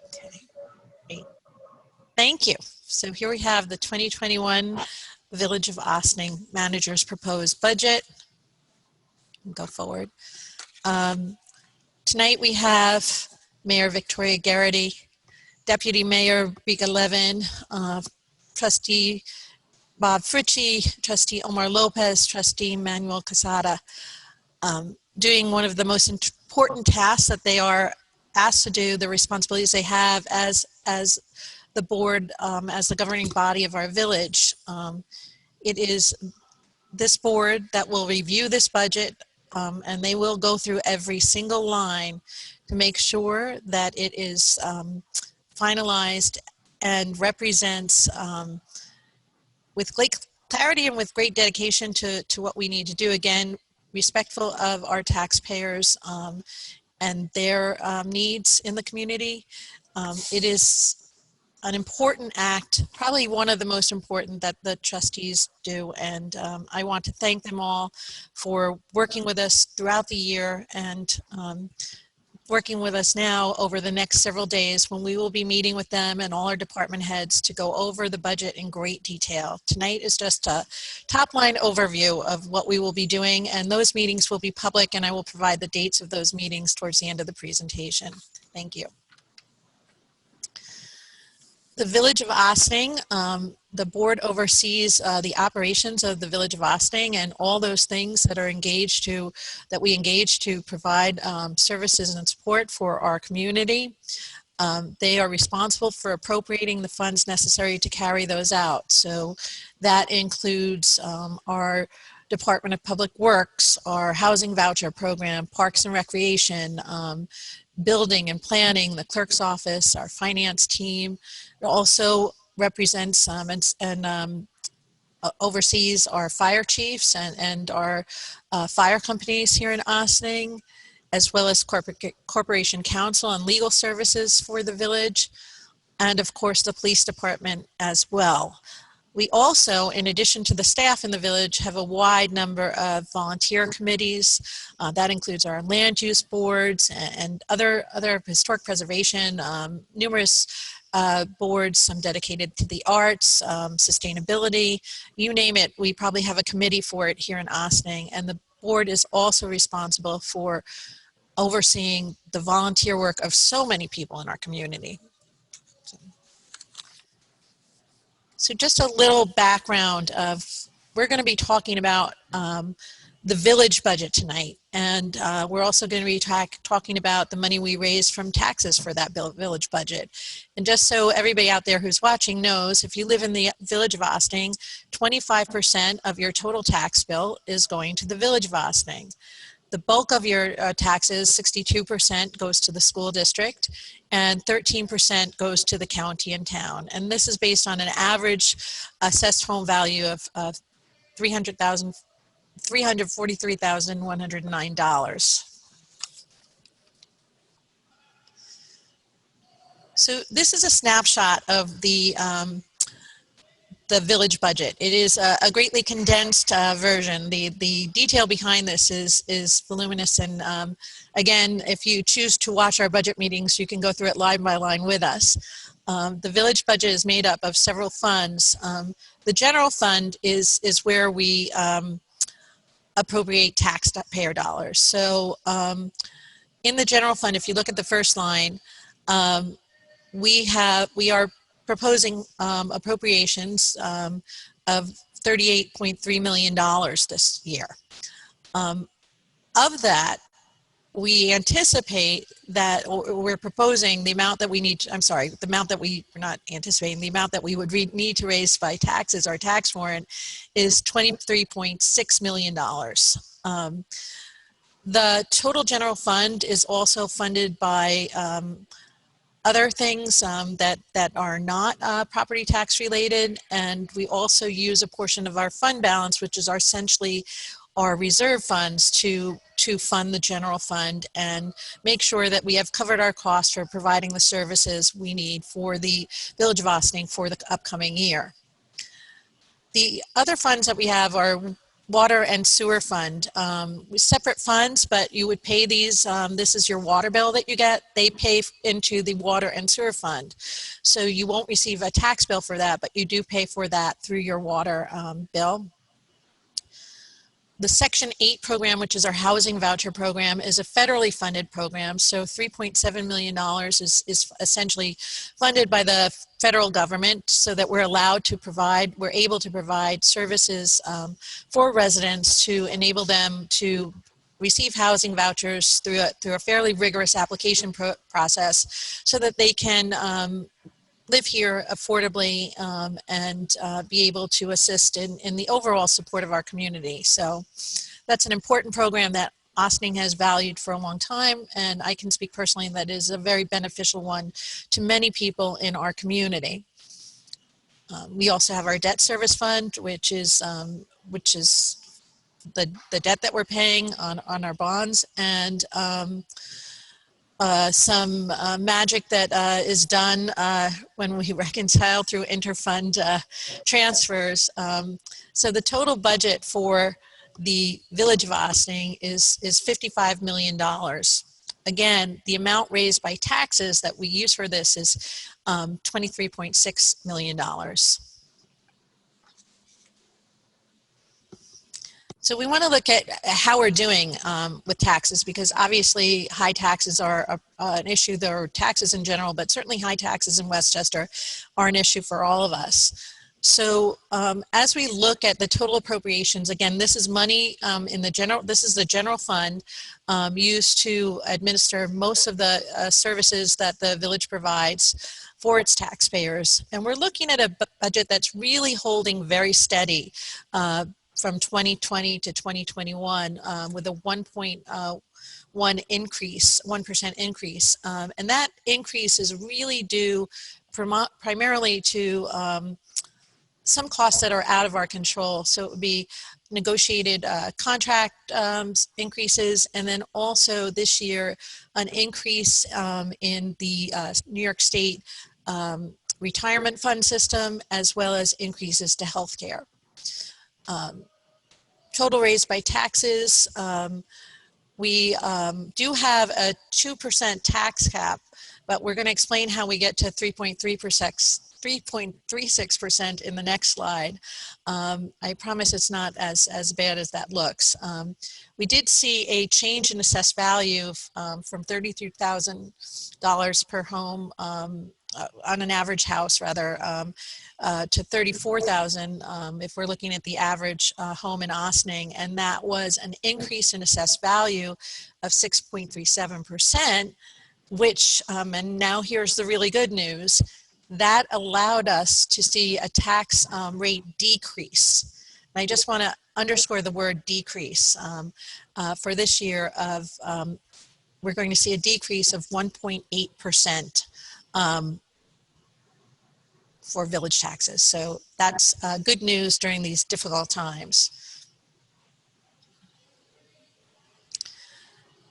Okay, great. Thank you. So here we have the 2021 Village of Ossining Manager's proposed budget. Go forward. Tonight we have Mayor Victoria Garrity, Deputy Mayor Rika Levin, Trustee Bob Fritchie, Trustee Omar Lopez, Trustee Manuel Casada, doing one of the most important tasks that they are asked to do, the responsibilities they have as the board as the governing body of our village. It is this board that will review this budget, and they will go through every single line to make sure that it is finalized and represents with great clarity and with great dedication to what we need to do. Again, respectful of our taxpayers and their needs in the community. It is an important act, probably one of the most important that the trustees do. And I want to thank them all for working with us throughout the year and working with us now over the next several days when we will be meeting with them and all our department heads to go over the budget in great detail. Tonight is just a top line overview of what we will be doing, and those meetings will be public, and I will provide the dates of those meetings towards the end of the presentation. Thank you. The Village of Ossining, the board oversees the operations of the Village of Ossining and all those things that are that we engage to provide services and support for our community. They are responsible for appropriating the funds necessary to carry those out. So that includes our Department of Public Works, our housing voucher program, Parks and Recreation, building and planning, the clerk's office, our finance team. It also represents and oversees our fire chiefs and our fire companies here in Ossining, as well as corporation counsel and legal services for the village, and of course the police department as well. We also, in addition to the staff in the village, have a wide number of volunteer committees. That includes our land use boards and other historic preservation, numerous boards, some dedicated to the arts, sustainability, you name it. We probably have a committee for it here in Ossining, and the board is also responsible for overseeing the volunteer work of so many people in our community. So just a little background of, we're going to be talking about the village budget tonight, and we're also going to be talking about the money we raised from taxes for that village budget. And just so everybody out there who's watching knows, if you live in the village of Ossining, 25% of your total tax bill is going to the village of Ossining. The bulk of your taxes, 62%, goes to the school district, and 13% goes to the county and town. And this is based on an average assessed home value of $343,109. So this is a snapshot of the village budget. It is a greatly condensed version. The detail behind this is voluminous, and again, if you choose to watch our budget meetings, you can go through it line by line with us. The village budget is made up of several funds. The general fund is where we appropriate taxpayer dollars. So in the general fund, if you look at the first line, we are proposing appropriations of $38.3 million this year. Of that, we anticipate that, or we're proposing the amount that we need, the amount that we're not anticipating, the amount that we would need to raise by taxes, our tax warrant, is $23.6 million. The total general fund is also funded by other things that are not property tax related, and we also use a portion of our fund balance, which is essentially our reserve funds, to fund the general fund and make sure that we have covered our costs for providing the services we need for the Village of Ossining for the upcoming year. The other funds that we have are water and sewer fund, separate funds, but you would pay these, this is your water bill that you get, they pay into the water and sewer fund. So you won't receive a tax bill for that, but you do pay for that through your water bill. The Section 8 program, which is our housing voucher program, is a federally funded program. So $3.7 million is essentially funded by the federal government so that we're able to provide services for residents to enable them to receive housing vouchers through a fairly rigorous application process so that they can live here affordably and be able to assist in the overall support of our community. So that's an important program that Ossining has valued for a long time, and I can speak personally that is a very beneficial one to many people in our community. We also have our debt service fund, which is the debt that we're paying on our bonds, and some magic that is done when we reconcile through interfund transfers. So the total budget for the Village of Ossining is $55 million. Again, the amount raised by taxes that we use for this is $23.6 million. So we want to look at how we're doing with taxes, because obviously high taxes are an issue. There are taxes in general, but certainly high taxes in Westchester are an issue for all of us. So as we look at the total appropriations, again, this is money in the general, this is the general fund used to administer most of the services that the village provides for its taxpayers. And we're looking at a budget that's really holding very steady from 2020 to 2021 with a 1.1% increase. And that increase is really due primarily to some costs that are out of our control. So it would be negotiated contract increases, and then also this year an increase in the New York State retirement fund system, as well as increases to healthcare. Total raised by taxes, we do have a 2% tax cap, but we're going to explain how we get to 3.36% in the next slide. I promise it's not as bad as that looks. We did see a change in assessed value from $33,000 per home on an average house, rather, to $34,000 if we're looking at the average home in Ossining, and that was an increase in assessed value of 6.37%, which, and now here's the really good news, that allowed us to see a tax rate decrease. And I just want to underscore the word decrease. For this year of, we're going to see a decrease of 1.8% for village taxes. So that's good news during these difficult times.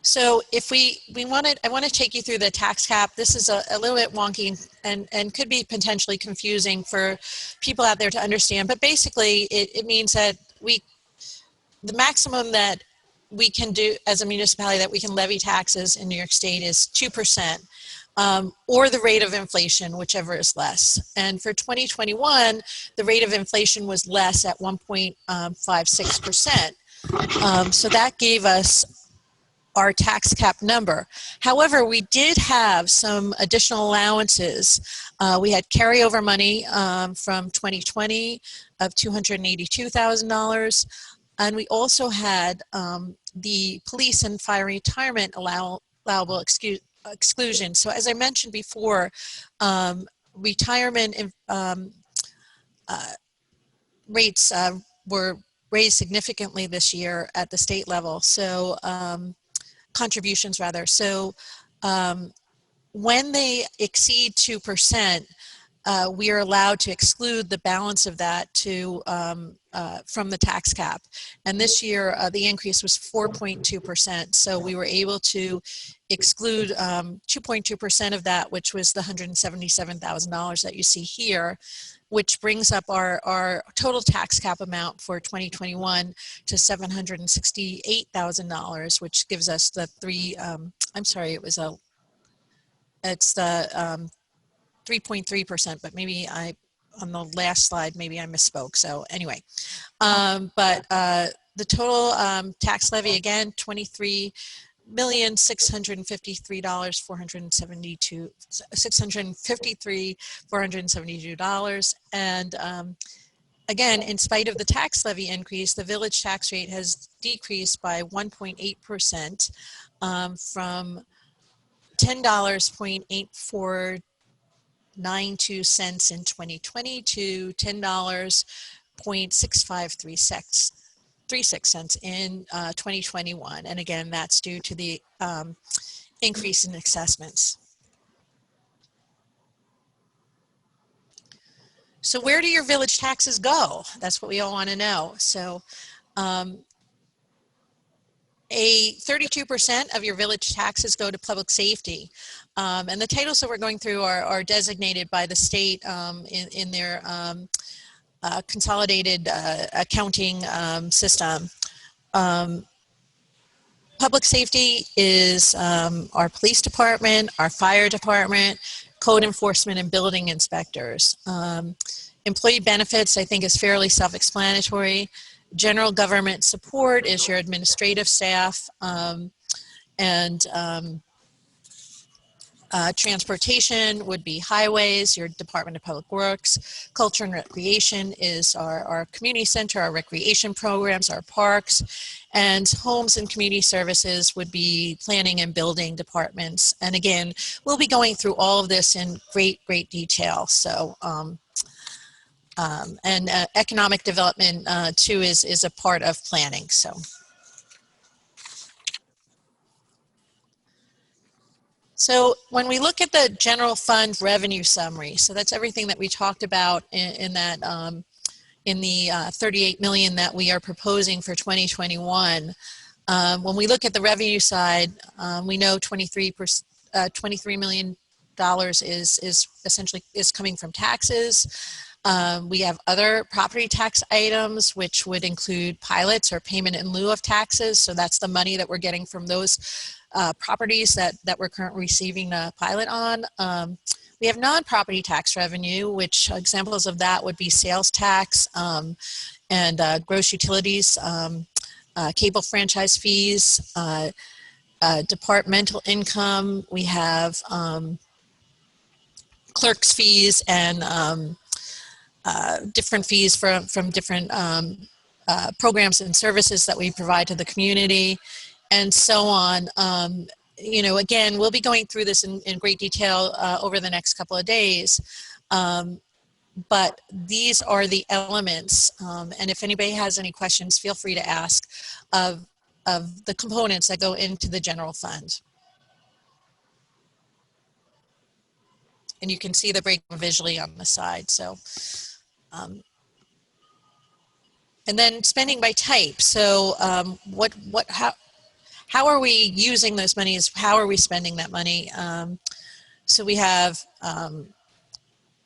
So if I want to take you through the tax cap. This is a little bit wonky and could be potentially confusing for people out there to understand, but basically it means that the maximum that we can do as a municipality that we can levy taxes in New York State is 2%. Or the rate of inflation, whichever is less. And for 2021, the rate of inflation was less at 1.56%. So that gave us our tax cap number. However, we did have some additional allowances. We had carryover money from 2020 of $282,000. And we also had the police and fire retirement allowable exclusion. So as I mentioned before, retirement rates were raised significantly this year at the state level. So contributions rather. So when they exceed 2%, we are allowed to exclude the balance of that from the tax cap. And this year, the increase was 4.2%. So we were able to exclude 2.2% of that, which was the $177,000 that you see here, which brings up our total tax cap amount for 2021 to $768,000, which gives us the it's the 3.3%, but maybe on the last slide, maybe I misspoke. So anyway, but the total tax levy, again, $23,653,472. And again, in spite of the tax levy increase, the village tax rate has decreased by 1.8% from $10.84 $0.92 in 2020 to $10.6536 in 2021. And again, that's due to the increase in assessments. So where do your village taxes go? That's what we all want to know. So a 32% of your village taxes go to public safety. And the titles that we're going through are designated by the state in their consolidated accounting system. Public safety is our police department, our fire department, code enforcement, and building inspectors. Employee benefits, I think, is fairly self-explanatory. General government support is your administrative staff, and transportation would be highways, your Department of Public Works. Culture and recreation is our community center, our recreation programs, our parks. And homes and community services would be planning and building departments. And again, we'll be going through all of this in great detail. So, and economic development too is a part of planning. So when we look at the general fund revenue summary, so that's everything that we talked about in that in the 38 million that we are proposing for 2021. When we look at the revenue side, we know $23 million is essentially coming from taxes. We have other property tax items, which would include pilots or payment in lieu of taxes. So that's the money that we're getting from those properties that we're currently receiving a pilot on. We have non-property tax revenue, which examples of that would be sales tax and gross utilities, cable franchise fees, departmental income. We have clerk's fees and different fees from different programs and services that we provide to the community, and so on. You know, again, we'll be going through this in great detail over the next couple of days. But these are the elements, and if anybody has any questions, feel free to ask, of the components that go into the general fund. And you can see the breakdown visually on the side. So, and then spending by type. So, how are we using those monies? How are we spending that money? So we have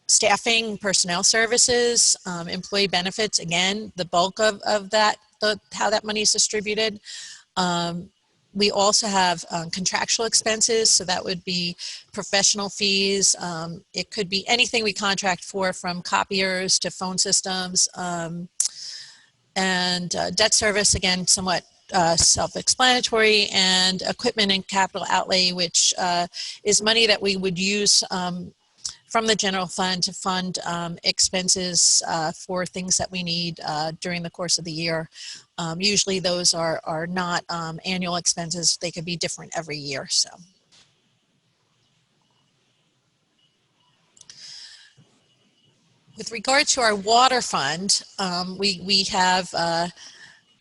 staffing, personnel services, employee benefits. Again, the bulk of that, how that money is distributed. We also have contractual expenses, so that would be professional fees. It could be anything we contract for, from copiers to phone systems, and debt service, again, somewhat self-explanatory, and equipment and capital outlay, which is money that we would use from the general fund to fund expenses for things that we need during the course of the year. Usually those are not annual expenses. They could be different every year. So, with regard to our water fund, we have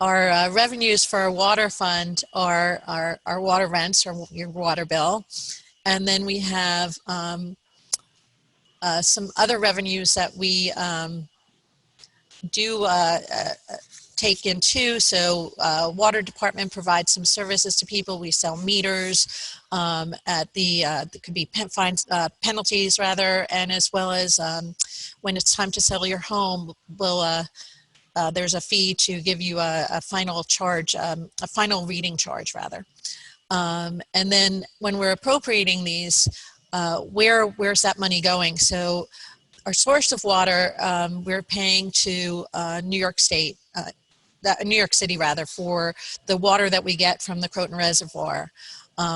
our revenues for our water fund are our water rents, or your water bill. And then we have some other revenues that we do take in too. So water department provides some services to people. We sell meters at the, there could be fines, penalties rather, and as well as when it's time to sell your home, we'll, there's a fee to give you a final charge, a final reading charge rather. And then when we're appropriating these, where's that money going? So our source of water, we're paying to New York State, New York City rather, for the water that we get from the Croton Reservoir.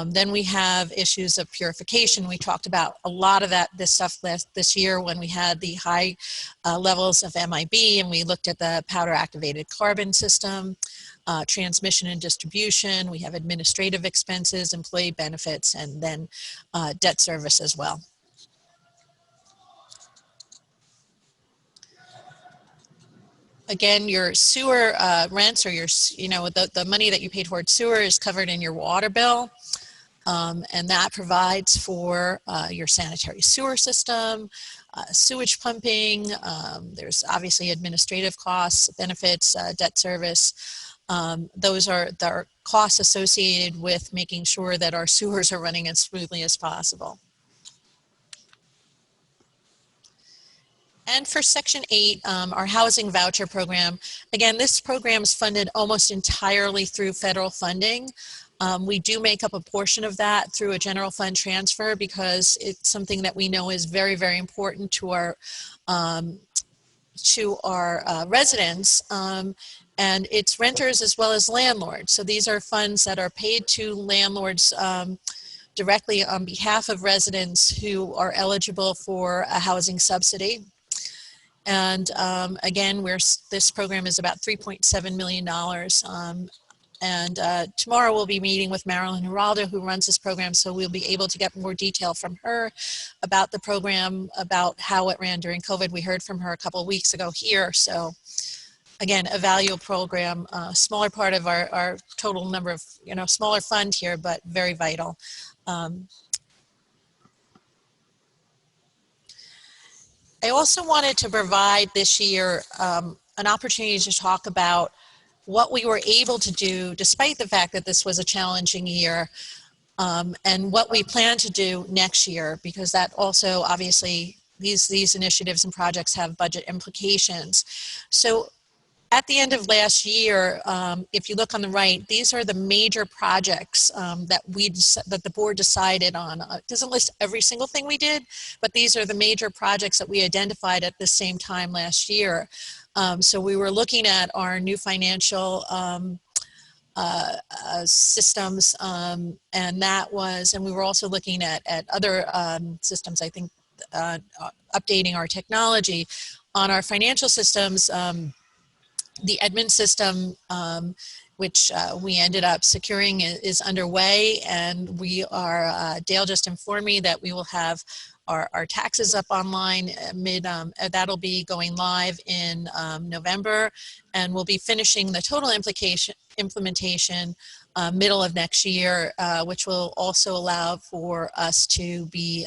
Then we have issues of purification. We talked about a lot of this stuff this year when we had the high levels of MIB, and we looked at the powder activated carbon system, transmission and distribution. We have administrative expenses, employee benefits, and then debt service as well. Again, your sewer rents, or your, the money that you paid towards sewer is covered in your water bill. And that provides for your sanitary sewer system, sewage pumping. There's obviously administrative costs, benefits, debt service. Those are the costs associated with making sure that our sewers are running as smoothly as possible. And for Section 8, our housing voucher program, again, this program is funded almost entirely through federal funding. We do make up a portion of that through a general fund transfer because it's something that we know is very, very important to our residents, and it's renters as well as landlords. So these are funds that are paid to landlords directly on behalf of residents who are eligible for a housing subsidy. And again, this program is about $3.7 million. And tomorrow we'll be meeting with Marilyn Geraldo, who runs this program, so we'll be able to get more detail from her about the program, about how it ran during COVID. We heard from her a couple of weeks ago here. So again, a valuable program, smaller part of our total number of, smaller fund here, but very vital. I also wanted to provide this year an opportunity to talk about what we were able to do despite the fact that this was a challenging year, and what we plan to do next year, because that also obviously these initiatives and projects have budget implications. So at the end of last year, if you look on the right, these are the major projects that the board decided on. It doesn't list every single thing we did, but these are the major projects that we identified at the same time last year. So we were looking at our new financial systems, and we were also looking at other systems, I think, updating our technology. On our financial systems, the admin system, which we ended up securing, is underway, and we are, Dale just informed me that we will have our taxes up online that'll be going live in November, and we'll be finishing the total implementation middle of next year, which will also allow for us to be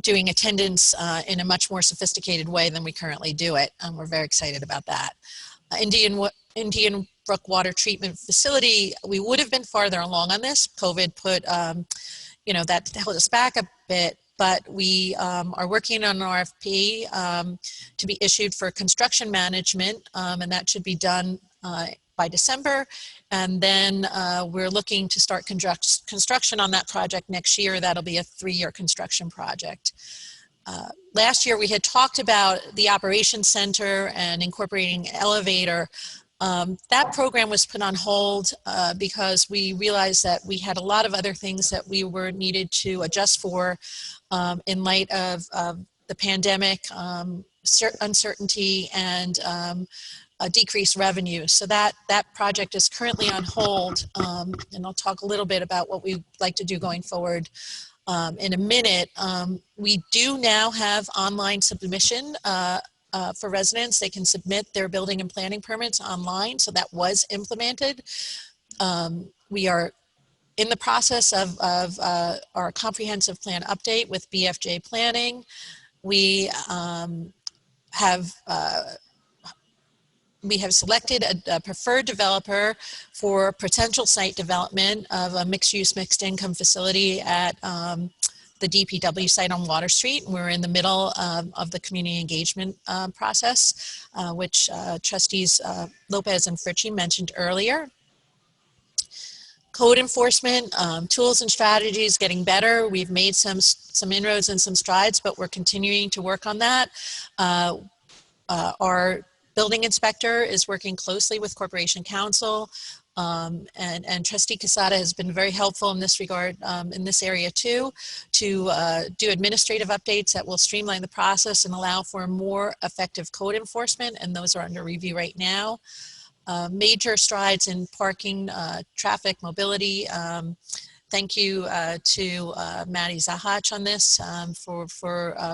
doing attendance in a much more sophisticated way than we currently do it. We're very excited about that. Indian Brook Water Treatment Facility, we would have been farther along on this. COVID put, that held us back a bit, but we are working on an RFP to be issued for construction management, and that should be done by December. And then we're looking to start construction on that project next year. That'll be a 3-year construction project. Last year we had talked about the operations center and incorporating elevator. That program was put on hold because we realized that we had a lot of other things that we were needed to adjust for in light of the pandemic, uncertainty, and decreased revenue. So that project is currently on hold, and I'll talk a little bit about what we'd like to do going forward in a minute. We do now have online submission for residents. They can submit their building and planning permits online, so that was implemented. We are in the process of our comprehensive plan update with BFJ Planning. We have selected a preferred developer for potential site development of a mixed-use, mixed-income facility at the DPW site on Water Street. We're in the middle of the community engagement process, which Trustees Lopez and Fritchie mentioned earlier. Code enforcement, tools and strategies getting better. We've made some inroads and some strides, but we're continuing to work on that. Our building inspector is working closely with Corporation Counsel, and Trustee Quesada has been very helpful in this regard, in this area too, to do administrative updates that will streamline the process and allow for more effective code enforcement, and those are under review right now. Major strides in parking, traffic, mobility. Thank you to Maddie Zahach on this for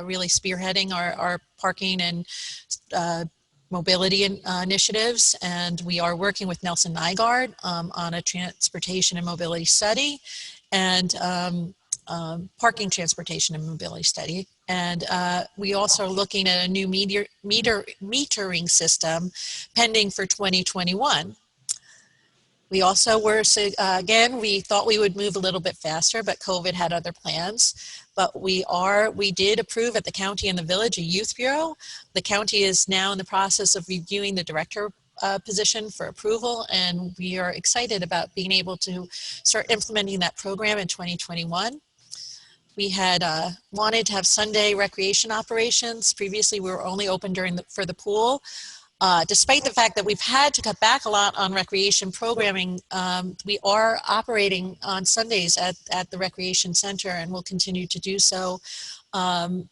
really spearheading our parking and mobility initiatives, and we are working with Nelson Nygaard on a transportation and mobility study, and parking, transportation, and mobility study. And we also are looking at a new metering system pending for 2021. We also were, again, we thought we would move a little bit faster, but COVID had other plans. But we did approve at the county and the village a youth bureau. The county is now in the process of reviewing the director position for approval, and we are excited about being able to start implementing that program in 2021. We had wanted to have Sunday recreation operations. Previously, we were only open for the pool. Despite the fact that we've had to cut back a lot on recreation programming, we are operating on Sundays at the recreation center, and will continue to do so,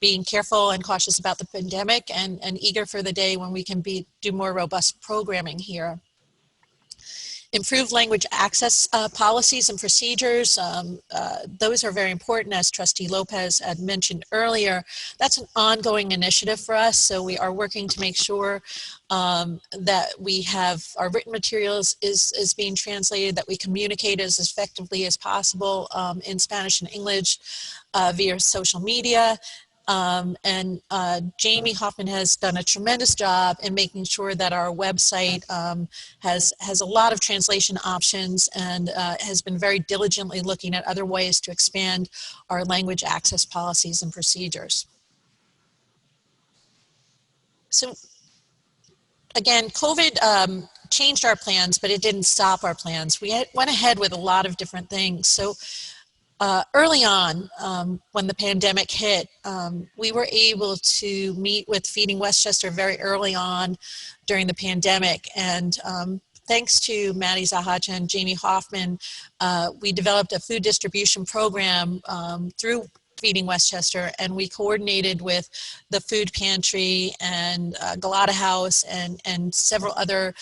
being careful and cautious about the pandemic, and eager for the day when we can do more robust programming here. Improved language access policies and procedures, those are very important, as Trustee Lopez had mentioned earlier. That's an ongoing initiative for us, so we are working to make sure that we have our written materials is being translated, that we communicate as effectively as possible in Spanish and English via social media. Jamie Hoffman has done a tremendous job in making sure that our website has a lot of translation options, and has been very diligently looking at other ways to expand our language access policies and procedures. So again, COVID changed our plans, but it didn't stop our plans. We went ahead with a lot of different things. So early on, when the pandemic hit, we were able to meet with Feeding Westchester very early on during the pandemic. And thanks to Maddie Zahacha and Jamie Hoffman, we developed a food distribution program through Feeding Westchester, and we coordinated with the food pantry and Galata House and several other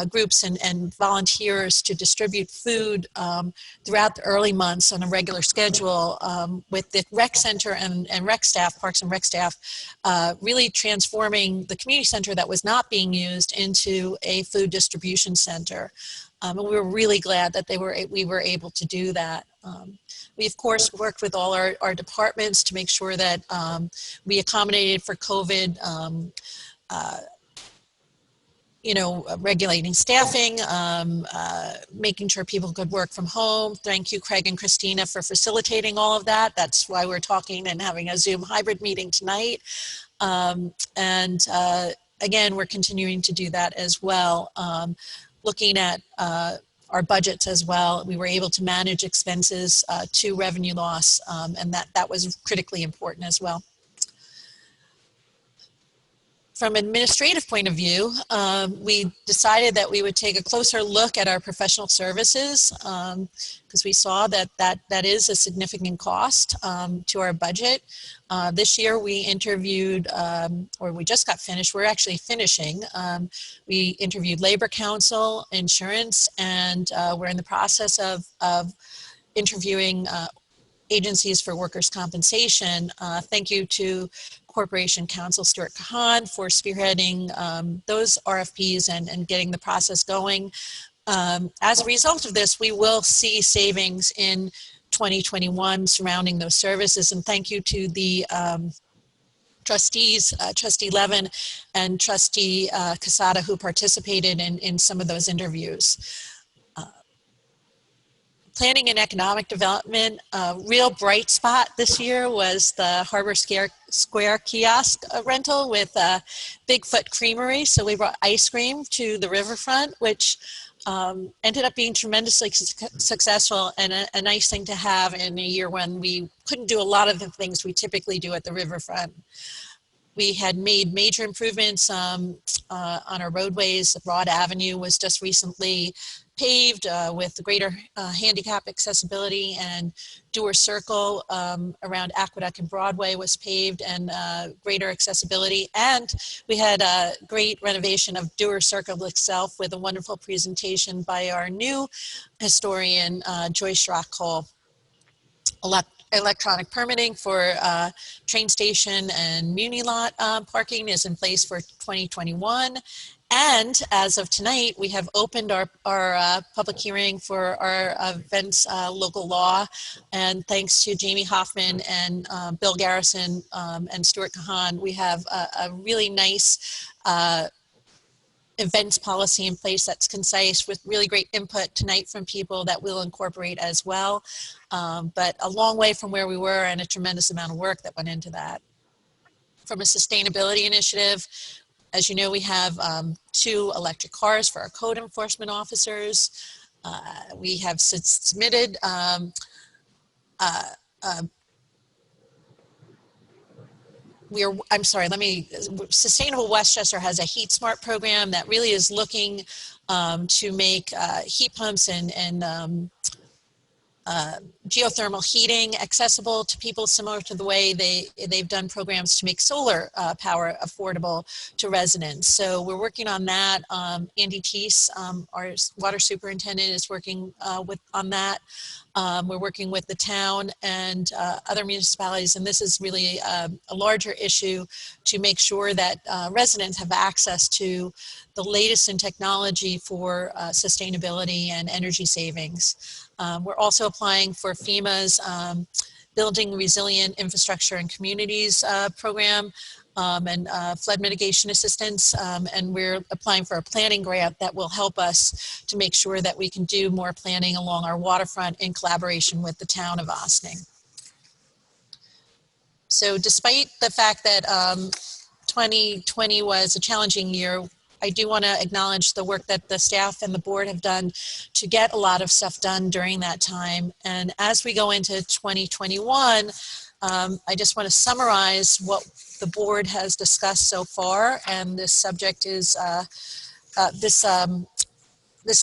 groups and volunteers to distribute food throughout the early months on a regular schedule, with the rec center and rec staff, parks and rec staff, really transforming the community center that was not being used into a food distribution center. And we were really glad that we were able to do that. We, of course, worked with all our departments to make sure that we accommodated for COVID, regulating staffing, making sure people could work from home. Thank you, Craig and Christina, for facilitating all of that. That's why we're talking and having a Zoom hybrid meeting tonight. Again, we're continuing to do that as well. Looking at our budgets as well, we were able to manage expenses to revenue loss, and that was critically important as well. From an administrative point of view, we decided that we would take a closer look at our professional services, because we saw that is a significant cost to our budget. This year we interviewed, or we just got finished, we're actually finishing. We interviewed Labor Counsel, insurance, and we're in the process of interviewing agencies for workers' compensation. Thank you to Corporation Counsel Stuart Kahan for spearheading those RFPs and getting the process going. As a result of this, we will see savings in 2021 surrounding those services, and thank you to the trustees, Trustee Levin and Trustee Casada, who participated in some of those interviews. Planning and economic development, a real bright spot this year was the Harbor Square kiosk rental with Bigfoot Creamery. So we brought ice cream to the riverfront, which ended up being tremendously successful, and a nice thing to have in a year when we couldn't do a lot of the things we typically do at the riverfront. We had made major improvements on our roadways. Broad Avenue was just recently paved with greater handicap accessibility, and Dewar Circle around Aqueduct and Broadway was paved and greater accessibility. And we had a great renovation of Dewar Circle itself with a wonderful presentation by our new historian, Joyce Schrock-Cole. electronic permitting for train station and muni lot parking is in place for 2021. And as of tonight, we have opened our public hearing for our events local law. And thanks to Jamie Hoffman and Bill Garrison and Stuart Kahan, we have a really nice events policy in place that's concise with really great input tonight from people that we'll incorporate as well. But a long way from where we were and a tremendous amount of work that went into that. From a sustainability initiative, as you know, we have 2 electric cars for our code enforcement officers. We have submitted Sustainable Westchester has a Heat Smart program that really is looking to make heat pumps and geothermal heating accessible to people, similar to the way they've done programs to make solar power affordable to residents. So we're working on that. Andy Teese, our water superintendent, is working on that. We're working with the town and other municipalities, and this is really a larger issue to make sure that residents have access to the latest in technology for sustainability and energy savings. We're also applying for FEMA's Building Resilient Infrastructure and Communities program and flood mitigation assistance. And we're applying for a planning grant that will help us to make sure that we can do more planning along our waterfront in collaboration with the town of Ossining. So despite the fact that 2020 was a challenging year, I do want to acknowledge the work that the staff and the board have done to get a lot of stuff done during that time. And as we go into 2021, I just want to summarize what the board has discussed so far. And this subject is, this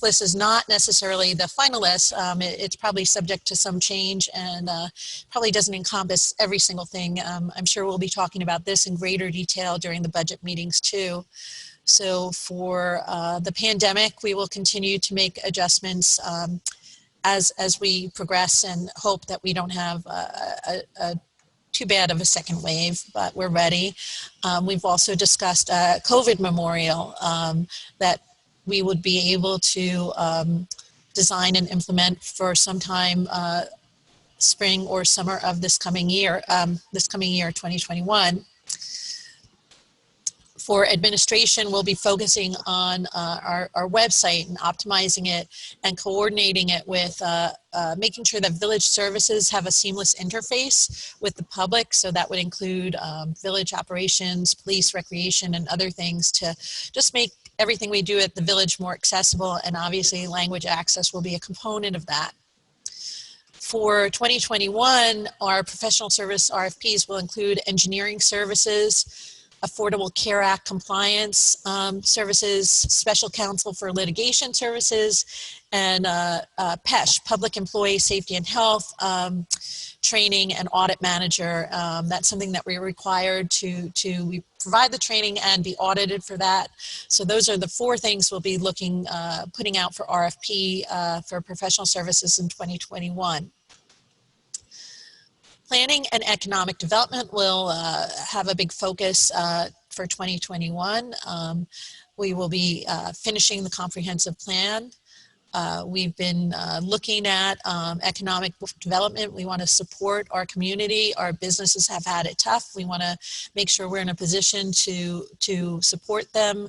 list is not necessarily the final list. It's probably subject to some change and probably doesn't encompass every single thing. I'm sure we'll be talking about this in greater detail during the budget meetings too. So for the pandemic, we will continue to make adjustments as we progress and hope that we don't have a too bad of a second wave, but we're ready. We've also discussed a COVID memorial that we would be able to design and implement for sometime spring or summer of this coming year, 2021. For administration, we'll be focusing on our website and optimizing it and coordinating it with making sure that village services have a seamless interface with the public. So that would include village operations, police, recreation, and other things to just make everything we do at the village more accessible. And obviously language access will be a component of that. For 2021, our professional service RFPs will include engineering services, Affordable Care Act compliance services, special counsel for litigation services, and PESH, Public Employee Safety and Health training and audit manager. That's something that we're required we provide the training and be audited for that. So those are the 4 things we'll be putting out for RFP for professional services in 2021. Planning and economic development will have a big focus for 2021. We will be finishing the comprehensive plan. We've been looking at economic development. We want to support our community. Our businesses have had it tough. We want to make sure we're in a position to support them,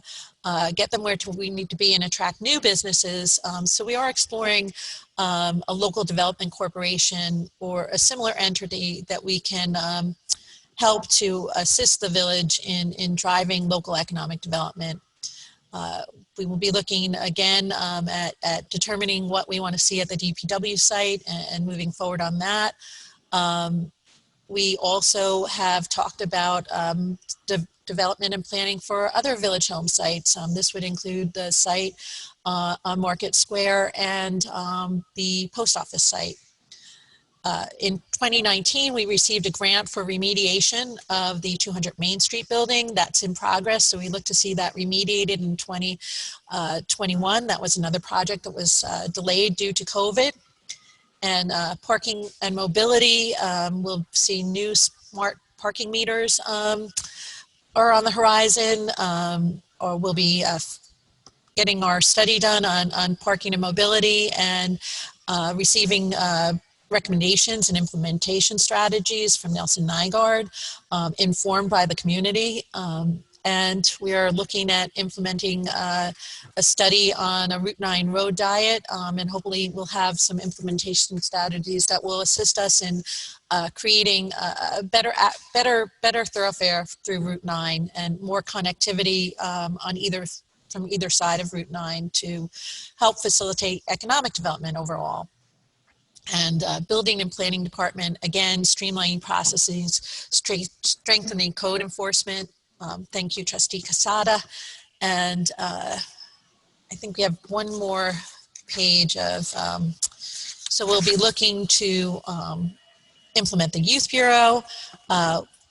get them where we need to be and attract new businesses. So we are exploring a local development corporation or a similar entity that we can help to assist the village in driving local economic development. We will be looking again at determining what we want to see at the DPW site and moving forward on that. We also have talked about development and planning for other village home sites. This would include the site on Market Square and the post office site. In 2019, we received a grant for remediation of the 200 Main Street building. That's in progress, so we look to see that remediated in 2021. That was another project that was delayed due to COVID. And parking and mobility, we'll see new smart parking meters are on the horizon, or we'll be getting our study done on parking and mobility, and receiving recommendations and implementation strategies from Nelson Nygaard, informed by the community. And we are looking at implementing a study on a Route 9 road diet, and hopefully we'll have some implementation strategies that will assist us in creating a better thoroughfare through Route 9 and more connectivity from either side of Route 9 to help facilitate economic development overall. And building and planning department, again, streamlining processes, strengthening code enforcement. Thank you, Trustee Casada. And I think we have one more page of, so we'll be looking to implement the Youth Bureau.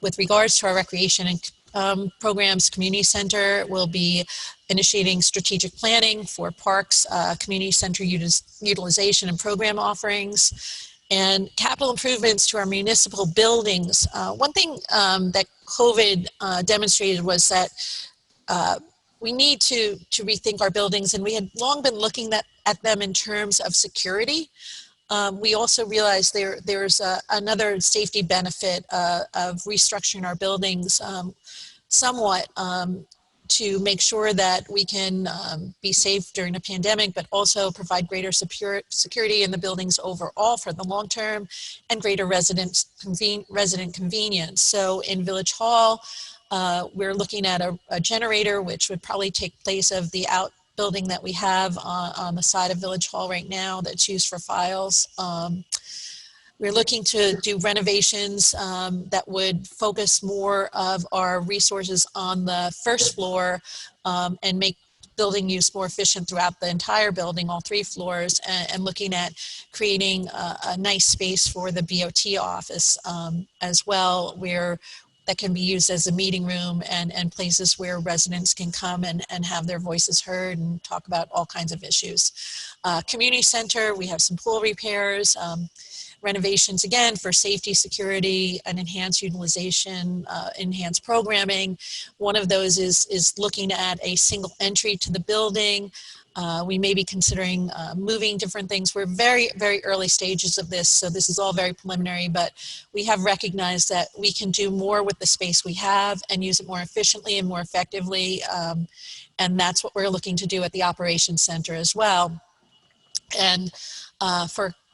With regards to our recreation and programs, Community Center will be initiating strategic planning for parks, community center utilization and program offerings, and capital improvements to our municipal buildings. One thing that COVID demonstrated was that we need to rethink our buildings, and we had long been looking at them in terms of security. We also realized there's another safety benefit of restructuring our buildings somewhat to make sure that we can be safe during a pandemic, but also provide greater security in the buildings overall for the long term and greater resident convenience. So in Village Hall, we're looking at a generator, which would probably take place of the outbuilding that we have on the side of Village Hall right now that's used for files. We're looking to do renovations that would focus more of our resources on the first floor and make building use more efficient throughout the entire building, all 3 floors, and looking at creating a nice space for the BOT office as well, where that can be used as a meeting room and places where residents can come and have their voices heard and talk about all kinds of issues. Community center, we have some pool repairs, renovations again for safety, security, and enhanced utilization, enhanced programming. One of those is looking at a single entry to the building. We may be considering moving different things. We're very, very early stages of this, so this is all very preliminary, but we have recognized that we can do more with the space we have and use it more efficiently and more effectively, and that's what we're looking to do at the Operations Center as well. And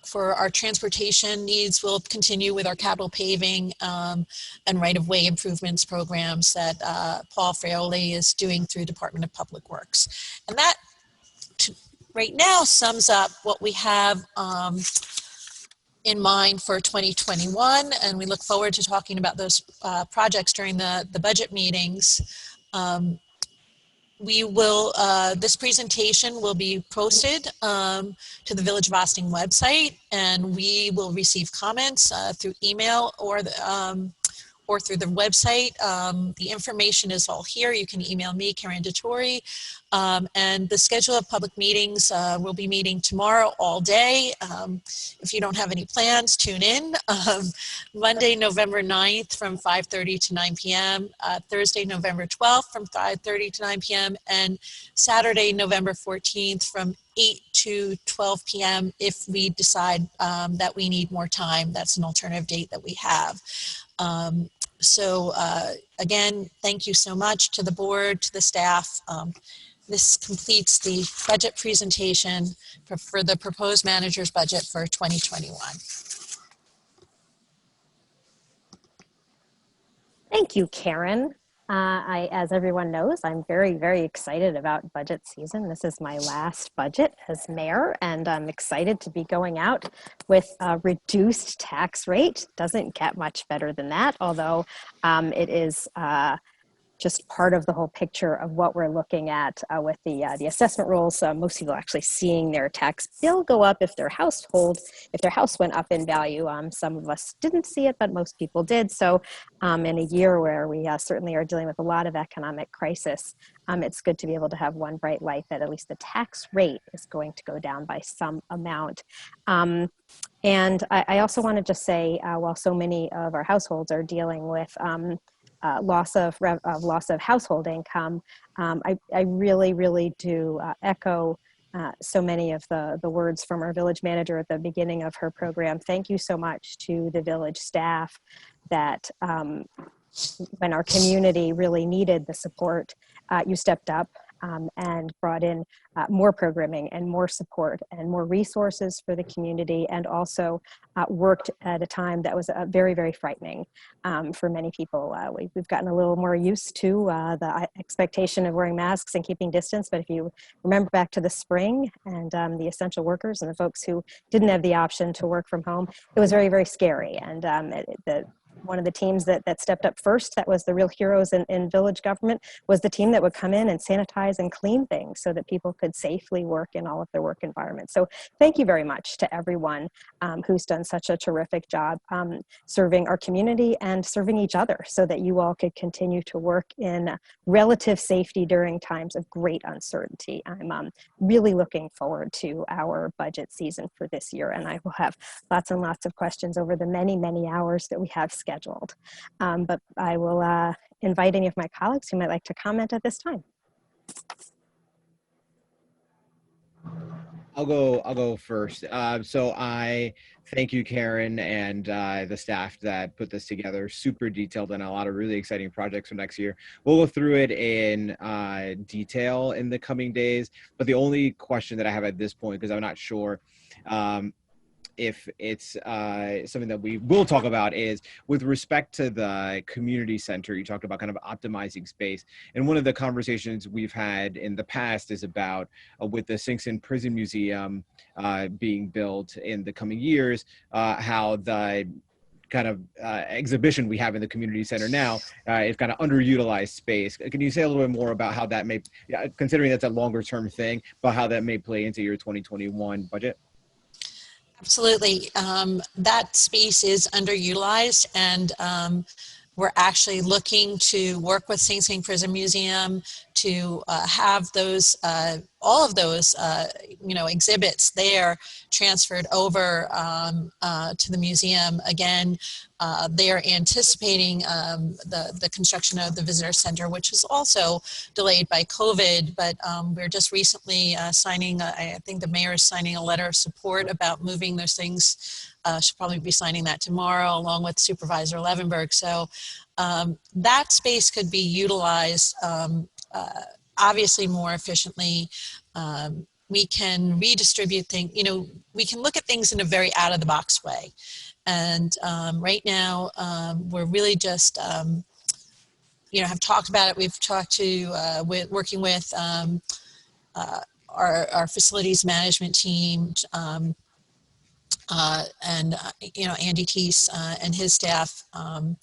for our transportation needs, we'll continue with our capital paving and right-of-way improvements programs that Paul Fraioli is doing through Department of Public Works. And that right now sums up what we have in mind for 2021, and we look forward to talking about those projects during the budget meetings. We will, this presentation will be posted to the Village of Ossining website, and we will receive comments through email or through the website. The information is all here. You can email me, Karen DeTore. And the schedule of public meetings, we'll be meeting tomorrow all day. If you don't have any plans, tune in. Monday, November 9th from 5:30 to 9 p.m. Thursday, November 12th from 5:30 to 9 p.m. And Saturday, November 14th from 8 to 12 p.m. if we decide that we need more time. That's an alternative date that we have. So again, thank you so much to the board, to the staff. This completes the budget presentation for the proposed manager's budget for 2021. Thank you, Karen. As everyone knows, I'm very, very excited about budget season. This is my last budget as mayor, and I'm excited to be going out with a reduced tax rate. Doesn't get much better than that, although it is just part of the whole picture of what we're looking at with the assessment rules. Most people actually seeing their tax bill go up if their house went up in value. Some of us didn't see it, but most people did. So in a year where we certainly are dealing with a lot of economic crisis, it's good to be able to have one bright light that at least the tax rate is going to go down by some amount. And I also want to just say, while so many of our households are dealing with loss of household income, I really, really do echo so many of the words from our village manager at the beginning of her program. Thank you so much to the village staff that when our community really needed the support, you stepped up and brought in more programming and more support and more resources for the community, and also worked at a time that was very, very frightening for many people. We've gotten a little more used to the expectation of wearing masks and keeping distance, but if you remember back to the spring and the essential workers and the folks who didn't have the option to work from home, it was very, very scary. And one of the teams that stepped up first, that was the real heroes in village government, was the team that would come in and sanitize and clean things so that people could safely work in all of their work environments. So thank you very much to everyone who's done such a terrific job serving our community and serving each other so that you all could continue to work in relative safety during times of great uncertainty. I'm really looking forward to our budget season for this year, and I will have lots and lots of questions over the many, many hours that we have scheduled. But I will invite any of my colleagues who might like to comment at this time. I'll go first. So I thank you, Karen, and the staff that put this together. Super detailed and a lot of really exciting projects for next year. We'll go through it in detail in the coming days. But the only question that I have at this point, because I'm not sure if it's something that we will talk about, is with respect to the community center. You talked about kind of optimizing space, and one of the conversations we've had in the past is about with the Sing Prison Museum being built in the coming years, how the kind of exhibition we have in the community center now is kind of underutilized space. Can you say a little bit more about how that may, considering that's a longer term thing, but how that may play into your 2021 budget? Absolutely. That space is underutilized, and we're actually looking to work with Sing Sing Prison Museum to have those, all of those, exhibits there transferred over to the museum. Again, they're anticipating the construction of the visitor center, which is also delayed by COVID, but we're just recently signing, I think the mayor is signing a letter of support about moving those things. She'll probably be signing that tomorrow along with Supervisor Levenberg. So that space could be utilized obviously more efficiently. We can redistribute things, we can look at things in a very out of the box way. And right now we're really just, have talked about it. We've talked to, working with our facilities management team, and Andy Teese and his staff, and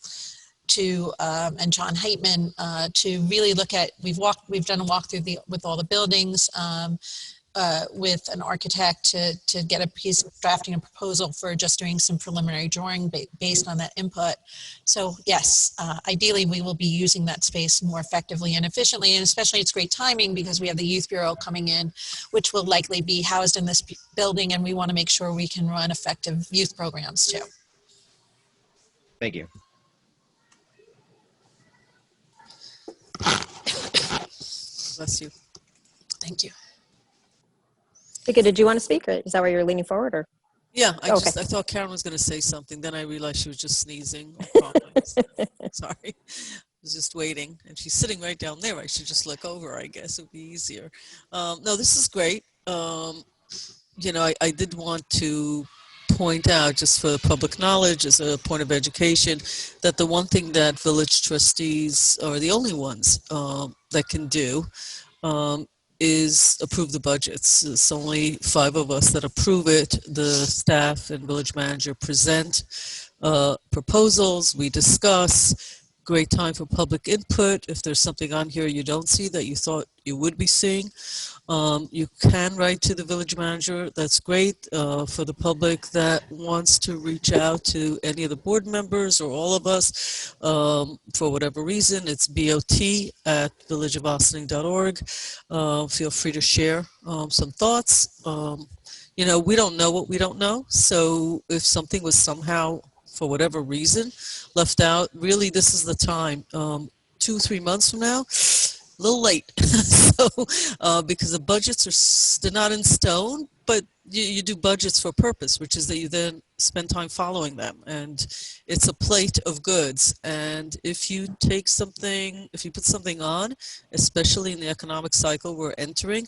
John Heitman, to really look at, we've done a walkthrough with all the buildings, with an architect to get a piece, drafting a proposal for just doing some preliminary drawing based on that input. So yes, ideally we will be using that space more effectively and efficiently, and especially it's great timing because we have the Youth Bureau coming in, which will likely be housed in this building, and we want to make sure we can run effective youth programs too. Thank you. Bless you. Thank you. Vika, did you want to speak, or is that why you're leaning forward? Or Yeah, I Okay. thought Karen was going to say something. Then I realized she was just sneezing. Sorry. I was just waiting. And she's sitting right down there. I should just look over, I guess. It would be easier. No, this is great. I did want to point out, just for public knowledge, as a point of education, that the one thing that village trustees are the only ones that can do is approve the budgets. It's only 5 of us that approve it. The staff and village manager present proposals, we discuss, great time for public input. If there's something on here you don't see that you thought you would be seeing, you can write to the village manager. That's great. For the public that wants to reach out to any of the board members or all of us, for whatever reason, it's bot@villageofaustining.org. Feel free to share some thoughts. You know, we don't know what we don't know. So if something was somehow, for whatever reason, left out, really this is the time. 2-3 months from now, a little late. So because the budgets they're not in stone, but you do budgets for a purpose, which is that you then spend time following them, and it's a plate of goods. And if you take something, if you put something on, especially in the economic cycle we're entering,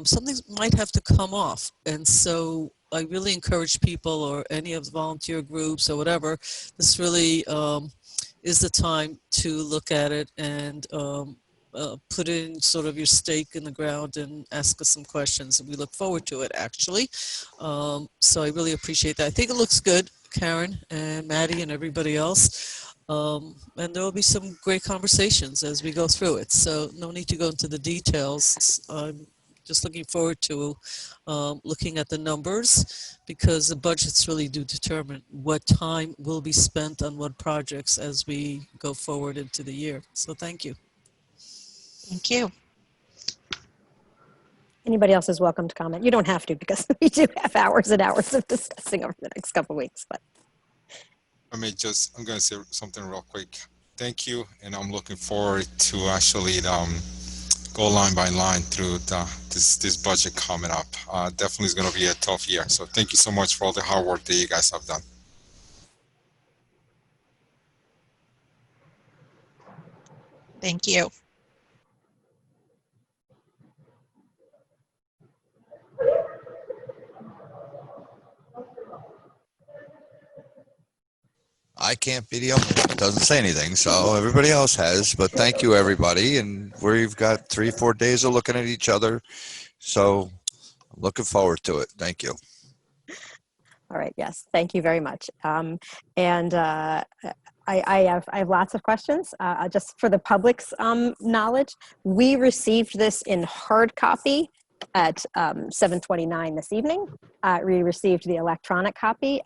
something might have to come off. And so I really encourage people, or any of the volunteer groups or whatever, this really is the time to look at it and put in sort of your stake in the ground and ask us some questions. And we look forward to it, actually. So I really appreciate that. I think it looks good, Karen and Maddie and everybody else. And there will be some great conversations as we go through it. So no need to go into the details. I'm just looking forward to looking at the numbers, because the budgets really do determine what time will be spent on what projects as we go forward into the year. So thank you. Thank you. Anybody else is welcome to comment. You don't have to, because we do have hours and hours of discussing over the next couple of weeks. But I'm going to say something real quick. Thank you, and I'm looking forward to actually go line by line through this budget coming up. Definitely is going to be a tough year. So thank you so much for all the hard work that you guys have done. Thank you. I can't be the only one that doesn't say anything, so everybody else has. But thank you, everybody. And we've got 3-4 days of looking at each other. So I'm looking forward to it. Thank you. all right, yes, thank you very much. I have lots of questions. Just for the public's knowledge, we received this in hard copy at 7:29 this evening. We received the electronic copy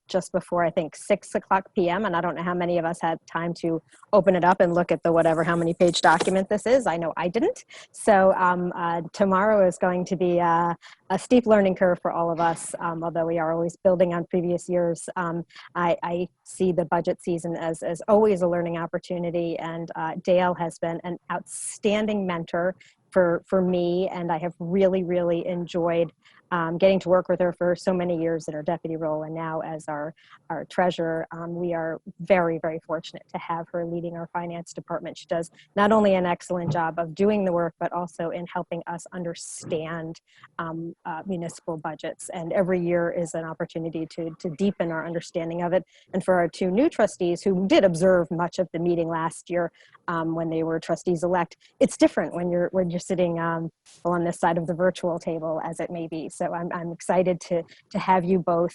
just before, I think, 6:00 p.m. And I don't know how many of us had time to open it up and look at the how many page document this is. I know I didn't. So tomorrow is going to be a steep learning curve for all of us, although we are always building on previous years. I see the budget season as always a learning opportunity, and Dale has been an outstanding mentor for me, and I have really, really enjoyed getting to work with her for so many years in her deputy role, and now as our treasurer. We are very, very fortunate to have her leading our finance department. She does not only an excellent job of doing the work, but also in helping us understand municipal budgets. And every year is an opportunity to deepen our understanding of it. And for our two new trustees who did observe much of the meeting last year when they were trustees-elect, it's different when you're sitting on this side of the virtual table, as it may be. So I'm excited to have you both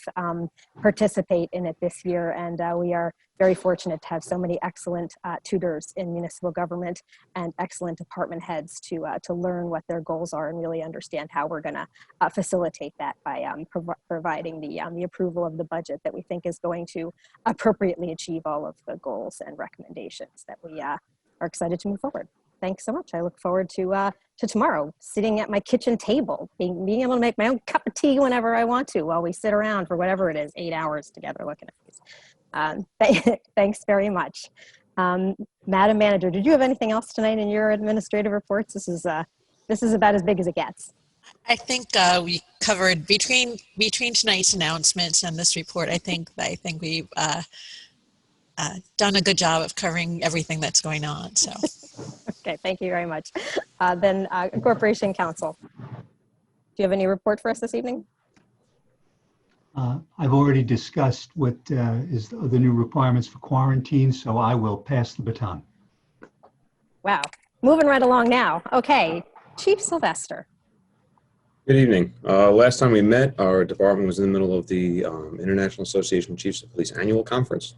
participate in it this year, and we are very fortunate to have so many excellent tutors in municipal government and excellent department heads to learn what their goals are and really understand how we're going to facilitate that by providing the approval of the budget that we think is going to appropriately achieve all of the goals and recommendations that we are excited to move forward. Thanks so much. I look forward to tomorrow, sitting at my kitchen table, being able to make my own cup of tea whenever I want to, while we sit around for whatever it is, 8 hours together looking at these. Thanks very much. Madam Manager, did you have anything else tonight in your administrative reports? This is about as big as it gets. I think we covered between tonight's announcements and this report. I think we've done a good job of covering everything that's going on. So. Okay, thank you very much. Then Corporation Counsel, do you have any report for us this evening? I've already discussed what is the new requirements for quarantine, so I will pass the baton. Wow, moving right along now. Okay, Chief Sylvester. Good evening. Last time we met, our department was in the middle of the International Association of Chiefs of Police annual conference.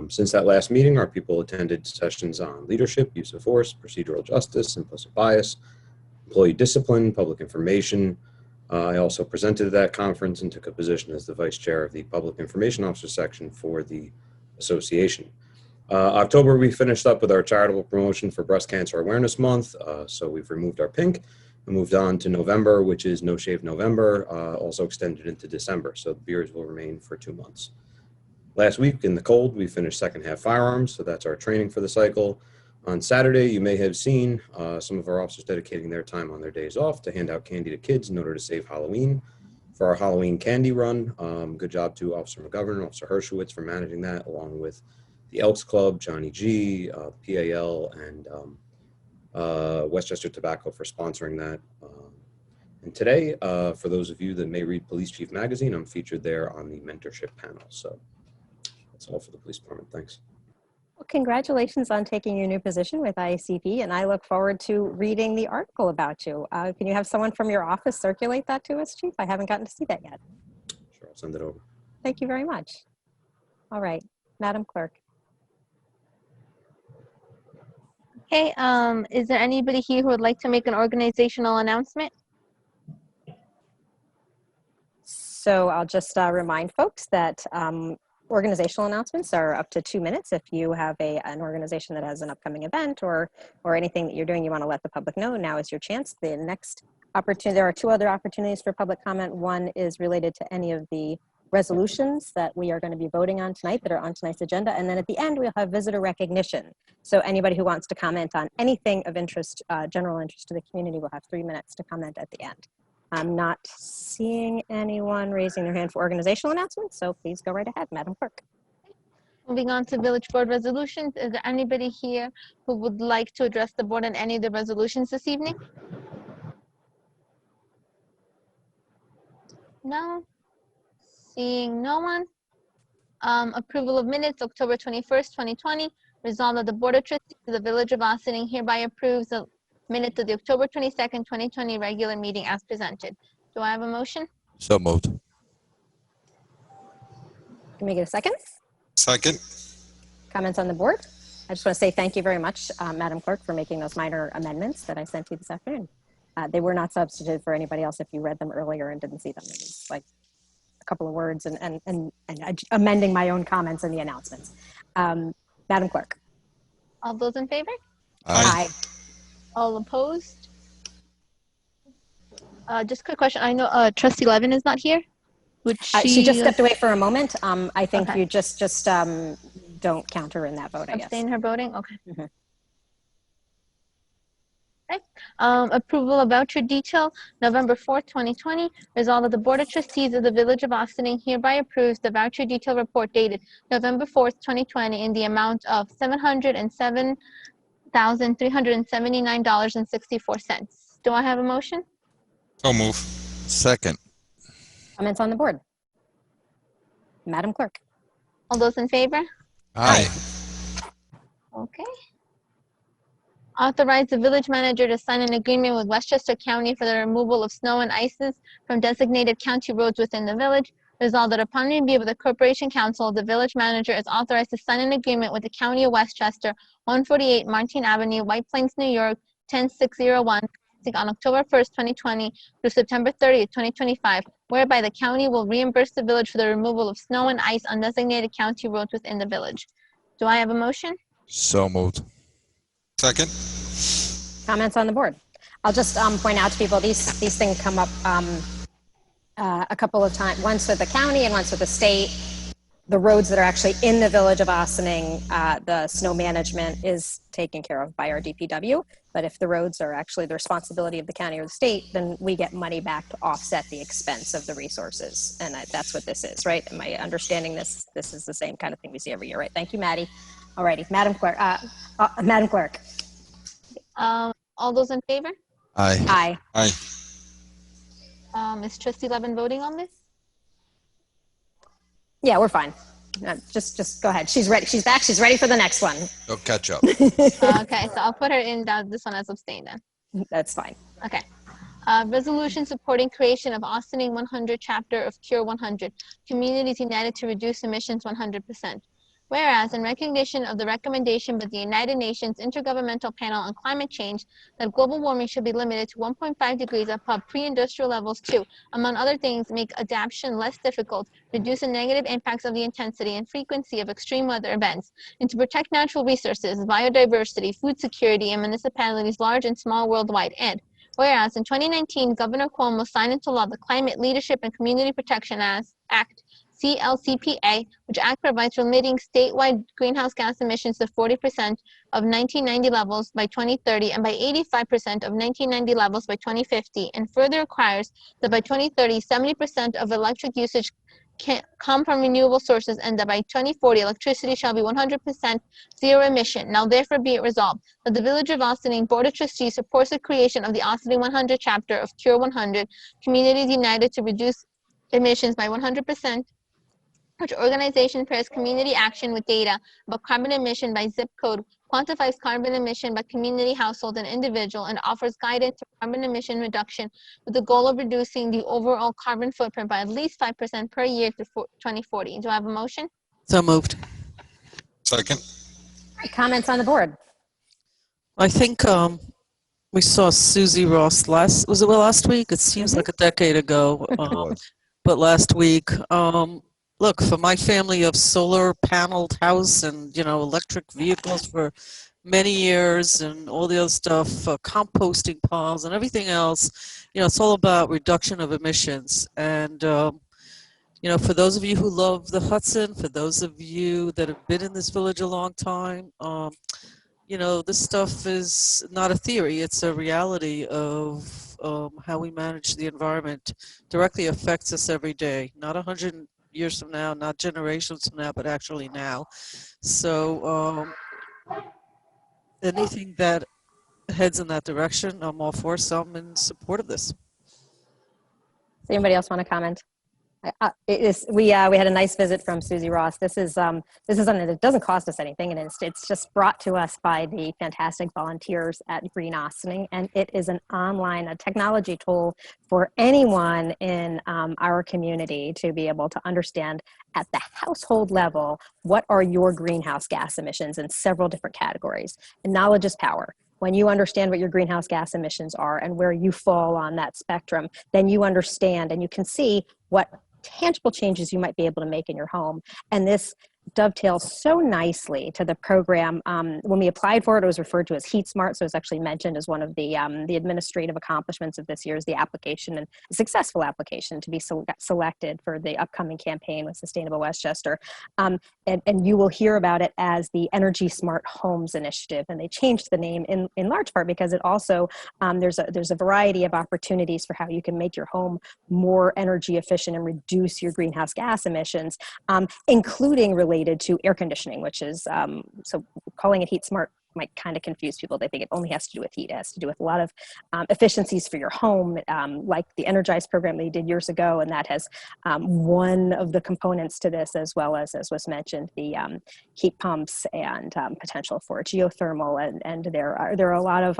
Since that last meeting, our people attended sessions on leadership, use of force, procedural justice, implicit bias, employee discipline, public information. I also presented at that conference and took a position as the vice chair of the Public Information Officer section for the association. October, we finished up with our charitable promotion for Breast Cancer Awareness Month. So we've removed our pink and moved on to November, which is No Shave November, also extended into December. So the beards will remain for 2 months. Last week in the cold, we finished second half firearms. So that's our training for the cycle. On Saturday, you may have seen some of our officers dedicating their time on their days off to hand out candy to kids in order to save Halloween. For our Halloween candy run, good job to Officer McGovern and Officer Hershowitz for managing that, along with the Elks Club, Johnny G, PAL, and Westchester Tobacco for sponsoring that. And today, for those of you that may read Police Chief Magazine, I'm featured there on the mentorship panel. So that's all for the police department. Thanks. Well, congratulations on taking your new position with IACP, and I look forward to reading the article about you. Can you have someone from your office circulate that to us, Chief? I haven't gotten to see that yet. Sure, I'll send it over. Thank you very much. All right, Madam Clerk. Okay, is there anybody here who would like to make an organizational announcement? So I'll just remind folks that organizational announcements are up to 2 minutes. If you have an organization that has an upcoming event or anything that you're doing, you want to let the public know, now is your chance. The next opportunity, there are 2 other opportunities for public comment. One is related to any of the resolutions that we are going to be voting on tonight that are on tonight's agenda. And then at the end, we'll have visitor recognition. So anybody who wants to comment on anything of interest, general interest to the community, will have 3 minutes to comment at the end. I'm not seeing anyone raising their hand for organizational announcements, so please go right ahead, Madam Clerk. Moving on to village board resolutions, is there anybody here who would like to address the board on any of the resolutions this evening? No? Seeing no one. Approval of minutes, October 21st, 2020. Resolved that the Board of Trustees of the Village of Ossining hereby approves the minutes of the October 22nd, 2020 regular meeting as presented. Do I have a motion? So moved. Can we get a second? Second. Comments on the board? I just want to say thank you very much, Madam Clerk, for making those minor amendments that I sent you this afternoon. They were not substituted for anybody else if you read them earlier and didn't see them. It was like a couple of words and amending my own comments in the announcements. Madam Clerk. All those in favor? Aye. All opposed? Just a quick question. I know Trustee Levin is not here. She just stepped away for a moment. I think Okay. you just don't count her in that vote, I guess. Abstain her voting? Okay. Mhm. Okay. Approval of voucher detail, November 4th, 2020. Resolved that the Board of Trustees of the Village of Ossining hereby approves the voucher detail report dated November 4th, 2020 in the amount of $707,379.64. Do I have a motion? So move. Second. Comments on the board? Madam Clerk. All those in favor? Aye. Okay. Authorize the village manager to sign an agreement with Westchester County for the removal of snow and ices from designated county roads within the village. Resolved that upon review of the Corporation Council, the village manager is authorized to sign an agreement with the County of Westchester, 148 Martin Avenue, White Plains, New York, 10601, on October 1st, 2020 through September 30th, 2025, whereby the county will reimburse the village for the removal of snow and ice on designated county roads within the village. Do I have a motion? So moved. Second. Comments on the board? I'll just point out to people, these things come up a couple of times, once with the county and once with the state. The roads that are actually in the Village of Ossining, the snow management is taken care of by our DPW. But if the roads are actually the responsibility of the county or the state, then we get money back to offset the expense of the resources. And that's what this is, right? Am I understanding this? This is the same kind of thing we see every year, right? Thank you, Maddie. All righty, Madam Clerk. Madam Clerk. All those in favor? Aye. Aye. Aye. Is Trustee Levin voting on this? Yeah, we're fine. Just go ahead. She's ready. She's back. She's ready for the next one. Go catch up. Okay, so I'll put her in this one as abstain then. That's fine. Okay. Resolution supporting creation of Austining 100 chapter of Cure 100. Communities united to reduce emissions 100%. Whereas, in recognition of the recommendation by the United Nations Intergovernmental Panel on Climate Change that global warming should be limited to 1.5 degrees above pre-industrial levels to, among other things, make adaptation less difficult, reduce the negative impacts of the intensity and frequency of extreme weather events, and to protect natural resources, biodiversity, food security, and municipalities large and small worldwide. And whereas, in 2019, Governor Cuomo signed into law the Climate Leadership and Community Protection Act, CLCPA, which act provides for limiting statewide greenhouse gas emissions to 40% of 1990 levels by 2030 and by 85% of 1990 levels by 2050, and further requires that by 2030, 70% of electric usage can come from renewable sources, and that by 2040, electricity shall be 100% zero emission. Now therefore be it resolved that the Village of Ossining Board of Trustees supports the creation of the Ossining 100 chapter of Cure 100, Communities United to Reduce Emissions by 100%, which organization pairs community action with data about carbon emission by zip code, quantifies carbon emission by community, household, and individual, and offers guidance for carbon emission reduction with the goal of reducing the overall carbon footprint by at least 5% per year through 2040. Do I have a motion? So moved. Second. Comments on the board? I think we saw Susie Ross last week? It seems like a decade ago. But last week, look, for my family of solar paneled house and, electric vehicles for many years and all the other stuff, composting piles and everything else, it's all about reduction of emissions. And, for those of you who love the Hudson, for those of you that have been in this village a long time, this stuff is not a theory. It's a reality of how we manage the environment. Directly affects us every day, not 100 years from now, not generations from now, but actually now. So anything that heads in that direction, I'm all for. So I'm in support of this. Does anybody else want to comment? We had a nice visit from Susie Ross. This is something that doesn't cost us anything, and it's just brought to us by the fantastic volunteers at Green Ossining, and it is a technology tool for anyone in our community to be able to understand at the household level what are your greenhouse gas emissions in several different categories. And knowledge is power. When you understand what your greenhouse gas emissions are and where you fall on that spectrum, then you understand and you can see what tangible changes you might be able to make in your home. And this dovetails so nicely to the program. When we applied for it, it was referred to as Heat Smart, so it's actually mentioned as one of the administrative accomplishments of this year is the application, and a successful application to be selected for the upcoming campaign with Sustainable Westchester. And you will hear about it as the Energy Smart Homes Initiative, and they changed the name in large part because it also, there's a variety of opportunities for how you can make your home more energy efficient and reduce your greenhouse gas emissions, including related to air conditioning, which is, so calling it Heat Smart might kind of confuse people. They think it only has to do with heat. It has to do with a lot of efficiencies for your home, like the Energize program they did years ago, and that has one of the components to this, as well as was mentioned, the heat pumps and potential for geothermal, and there are a lot of,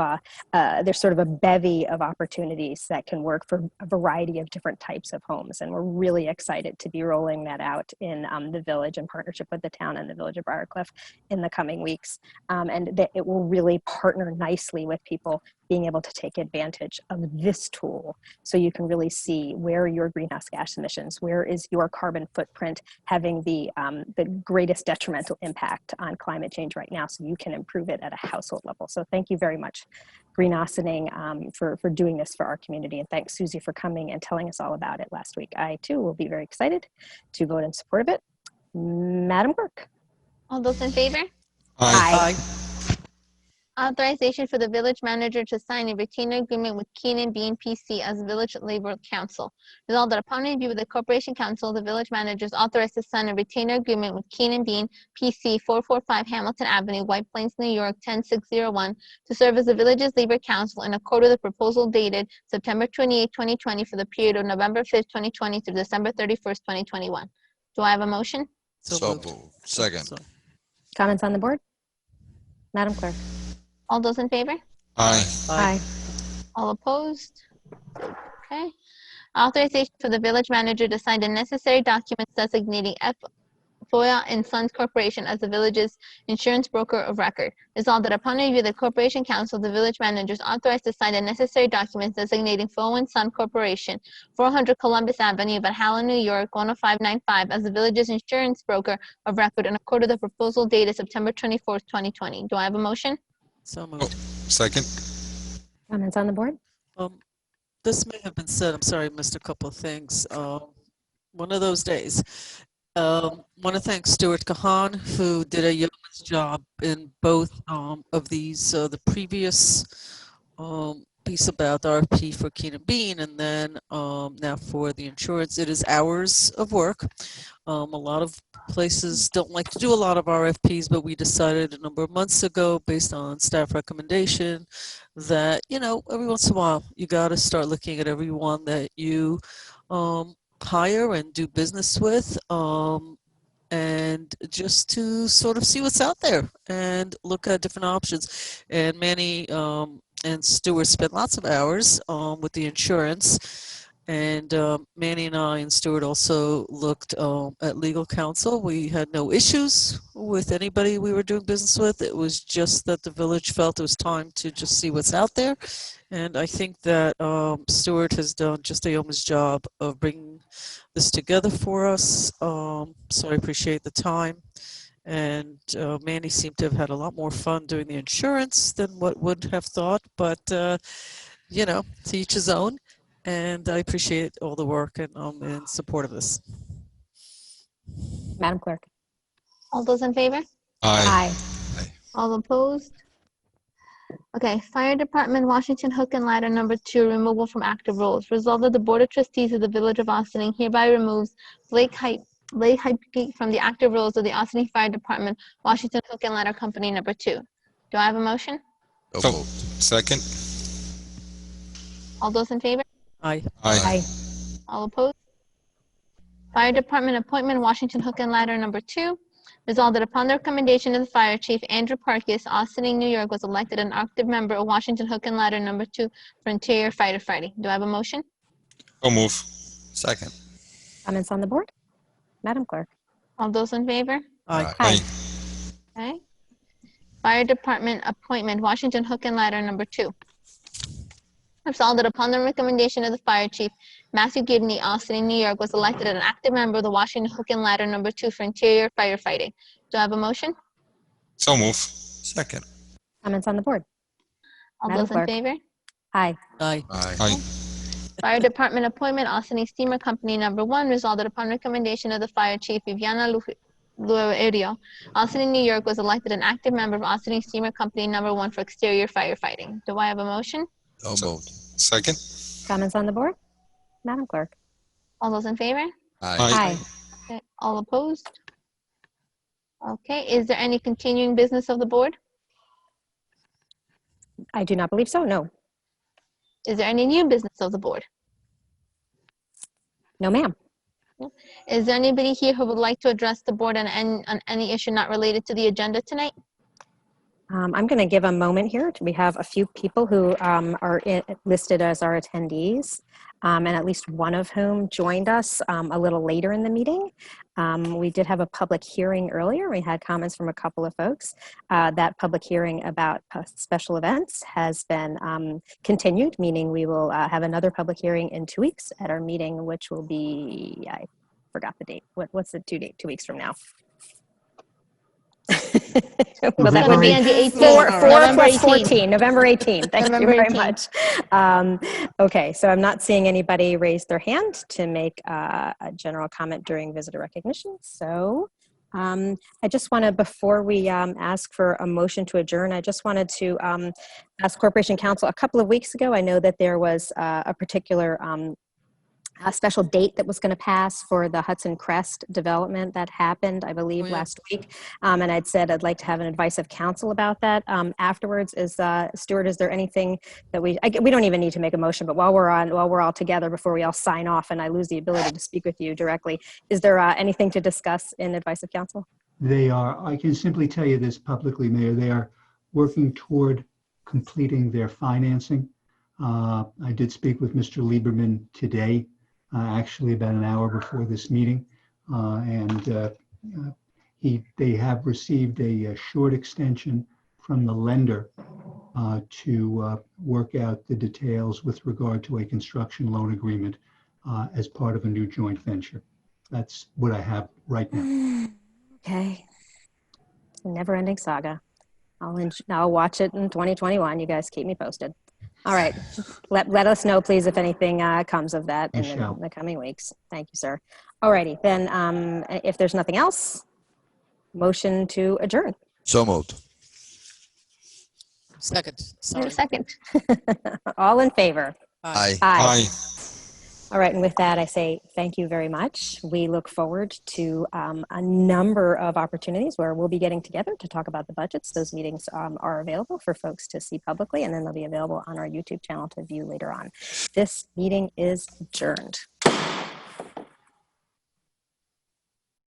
there's sort of a bevy of opportunities that can work for a variety of different types of homes, and we're really excited to be rolling that out in the village in partnership with the town and the village of Briarcliff in the coming weeks. And that it will really partner nicely with people being able to take advantage of this tool, so you can really see where your greenhouse gas emissions, where is your carbon footprint having the greatest detrimental impact on climate change right now, so you can improve it at a household level. So thank you very much, Green Ossining, for doing this for our community, and thanks Susie for coming and telling us all about it last week. I too will be very excited to vote in support of it. Madam Clerk. All those in favor? Aye. Authorization for the village manager to sign a retainer agreement with Kahan Bean PC as Village Labor Counsel. Resolved that upon review with the Corporation Council, the village manager is authorized to sign a retainer agreement with Kahan Bean PC, 445 Hamilton Avenue, White Plains, New York, 10601, to serve as the village's labor counsel in accord with the proposal dated September 28, 2020 for the period of November 5th, 2020 through December 31st, 2021. Do I have a motion? So moved. Second. Comments on the board? Madam Clerk. All those in favor? Aye. Aye. All opposed? Okay. Authorization for the village manager to sign the necessary documents designating Montoya and Sons Corporation as the village's insurance broker of record. Resolved that upon review, the Corporation Counsel, the village manager is authorized to sign the necessary documents designating Fo and Son Corporation, 400 Columbus Avenue, Valhalla, New York, 10595, as the village's insurance broker of record in accord with the proposal dated September 24th, 2020. Do I have a motion? So moved. Second. Comments on the board? This may have been said. I'm sorry, I missed a couple of things. One of those days. Want to thank Stuart Kahan, who did a yeoman's job in both of these. The previous piece about the RFP for Keen and Bean, and then now for the insurance. It is hours of work. A lot of places don't like to do a lot of RFPs, but we decided a number of months ago, based on staff recommendation, that, you know, every once in a while, you got to start looking at everyone that you hire and do business with, and just to sort of see what's out there and look at different options. And Manny and Stuart spent lots of hours with the insurance. And Manny and I and Stuart also looked at legal counsel. We had no issues with anybody we were doing business with. It was just that the village felt it was time to just see what's out there. And I think that Stuart has done just a yeoman's job of bringing this together for us. So I appreciate the time. And Manny seemed to have had a lot more fun doing the insurance than what would have thought. But, you know, to each his own. And I appreciate all the work, and I'm in support of this. Madam Clerk. All those in favor? Aye. All opposed? Okay, Fire Department, Washington Hook and Ladder number 2, removal from active roles. Resolved that the Board of Trustees of the Village of Ossining hereby removes Blake Hypke from the active roles of the Ossining Fire Department, Washington Hook and Ladder Company number 2. Do I have a motion? So, second. All those in favor? Aye. Aye. All opposed? Fire Department appointment, Washington Hook and Ladder number 2. Resolved that upon the recommendation of the Fire Chief, Andrew Parkis, Austining, New York, was elected an active member of Washington Hook and Ladder number 2 for interior firefighting. Do I have a motion? So move. Second. Comments on the board? Madam Clerk. All those in favor? Aye. Aye. Okay. Fire Department appointment, Washington Hook and Ladder number 2. Resolved that upon the recommendation of the Fire Chief, Matthew Gibney, Austining, New York, was elected an active member of the Washington Hook and Ladder number 2 for interior firefighting. Do I have a motion? So move. Second. Comments on the board? All Madam those Clerk. in favor? Aye. Aye. Aye. Fire Department appointment, Austining Steamer Company number 1. Resolved that upon recommendation of the Fire Chief, Viviana Luerio, Austining, New York, was elected an active member of Austining Steamer Company number 1 for exterior firefighting. Do I have a motion? So moved. Second. Comments on the board? Madam Clerk. All those in favor? Aye. Okay. All opposed? Okay. Is there any continuing business of the board? I do not believe so, no. Is there any new business of the board? No, ma'am. Is there anybody here who would like to address the board on any issue not related to the agenda tonight? I'm going to give a moment here. We have a few people who are listed as our attendees, and at least one of whom joined us a little later in the meeting. We did have a public hearing earlier. We had comments from a couple of folks. That public hearing about special events has been continued, meaning we will have another public hearing in 2 weeks at our meeting, which will be, I forgot the date. What's the due date? 2 weeks from now? Well, that would be on the 18th. November 14, November 18th. Thank November you very 18th. much. Okay, so I'm not seeing anybody raise their hand to make a general comment during visitor recognition. So I just want to, before we ask for a motion to adjourn, I just wanted to ask Corporation Counsel. A couple of weeks ago, I know that there was a particular a special date that was going to pass for the Hudson Crest development that happened, I believe, last week. And I'd said I'd like to have an advice of counsel about that. Afterwards, Stuart, is there anything that we don't even need to make a motion, but while we're all together before we all sign off and I lose the ability to speak with you directly, is there anything to discuss in advice of counsel? They are, I can simply tell you this publicly, Mayor, they are working toward completing their financing. I did speak with Mr. Lieberman today, actually about an hour before this meeting, and They have received a short extension from the lender to work out the details with regard to a construction loan agreement as part of a new joint venture. That's what I have right now. Okay. Never-ending saga. I'll watch it in 2021. You guys keep me posted. All right. Let us know, please, if anything comes of that in the coming weeks. Thank you, sir. All righty. Then if there's nothing else, motion to adjourn. So moved. Second. Sorry. Second. All in favor? Aye. Aye. All right, and with that, I say thank you very much. We look forward to a number of opportunities where we'll be getting together to talk about the budgets. Those meetings are available for folks to see publicly, and then they'll be available on our YouTube channel to view later on. This meeting is adjourned.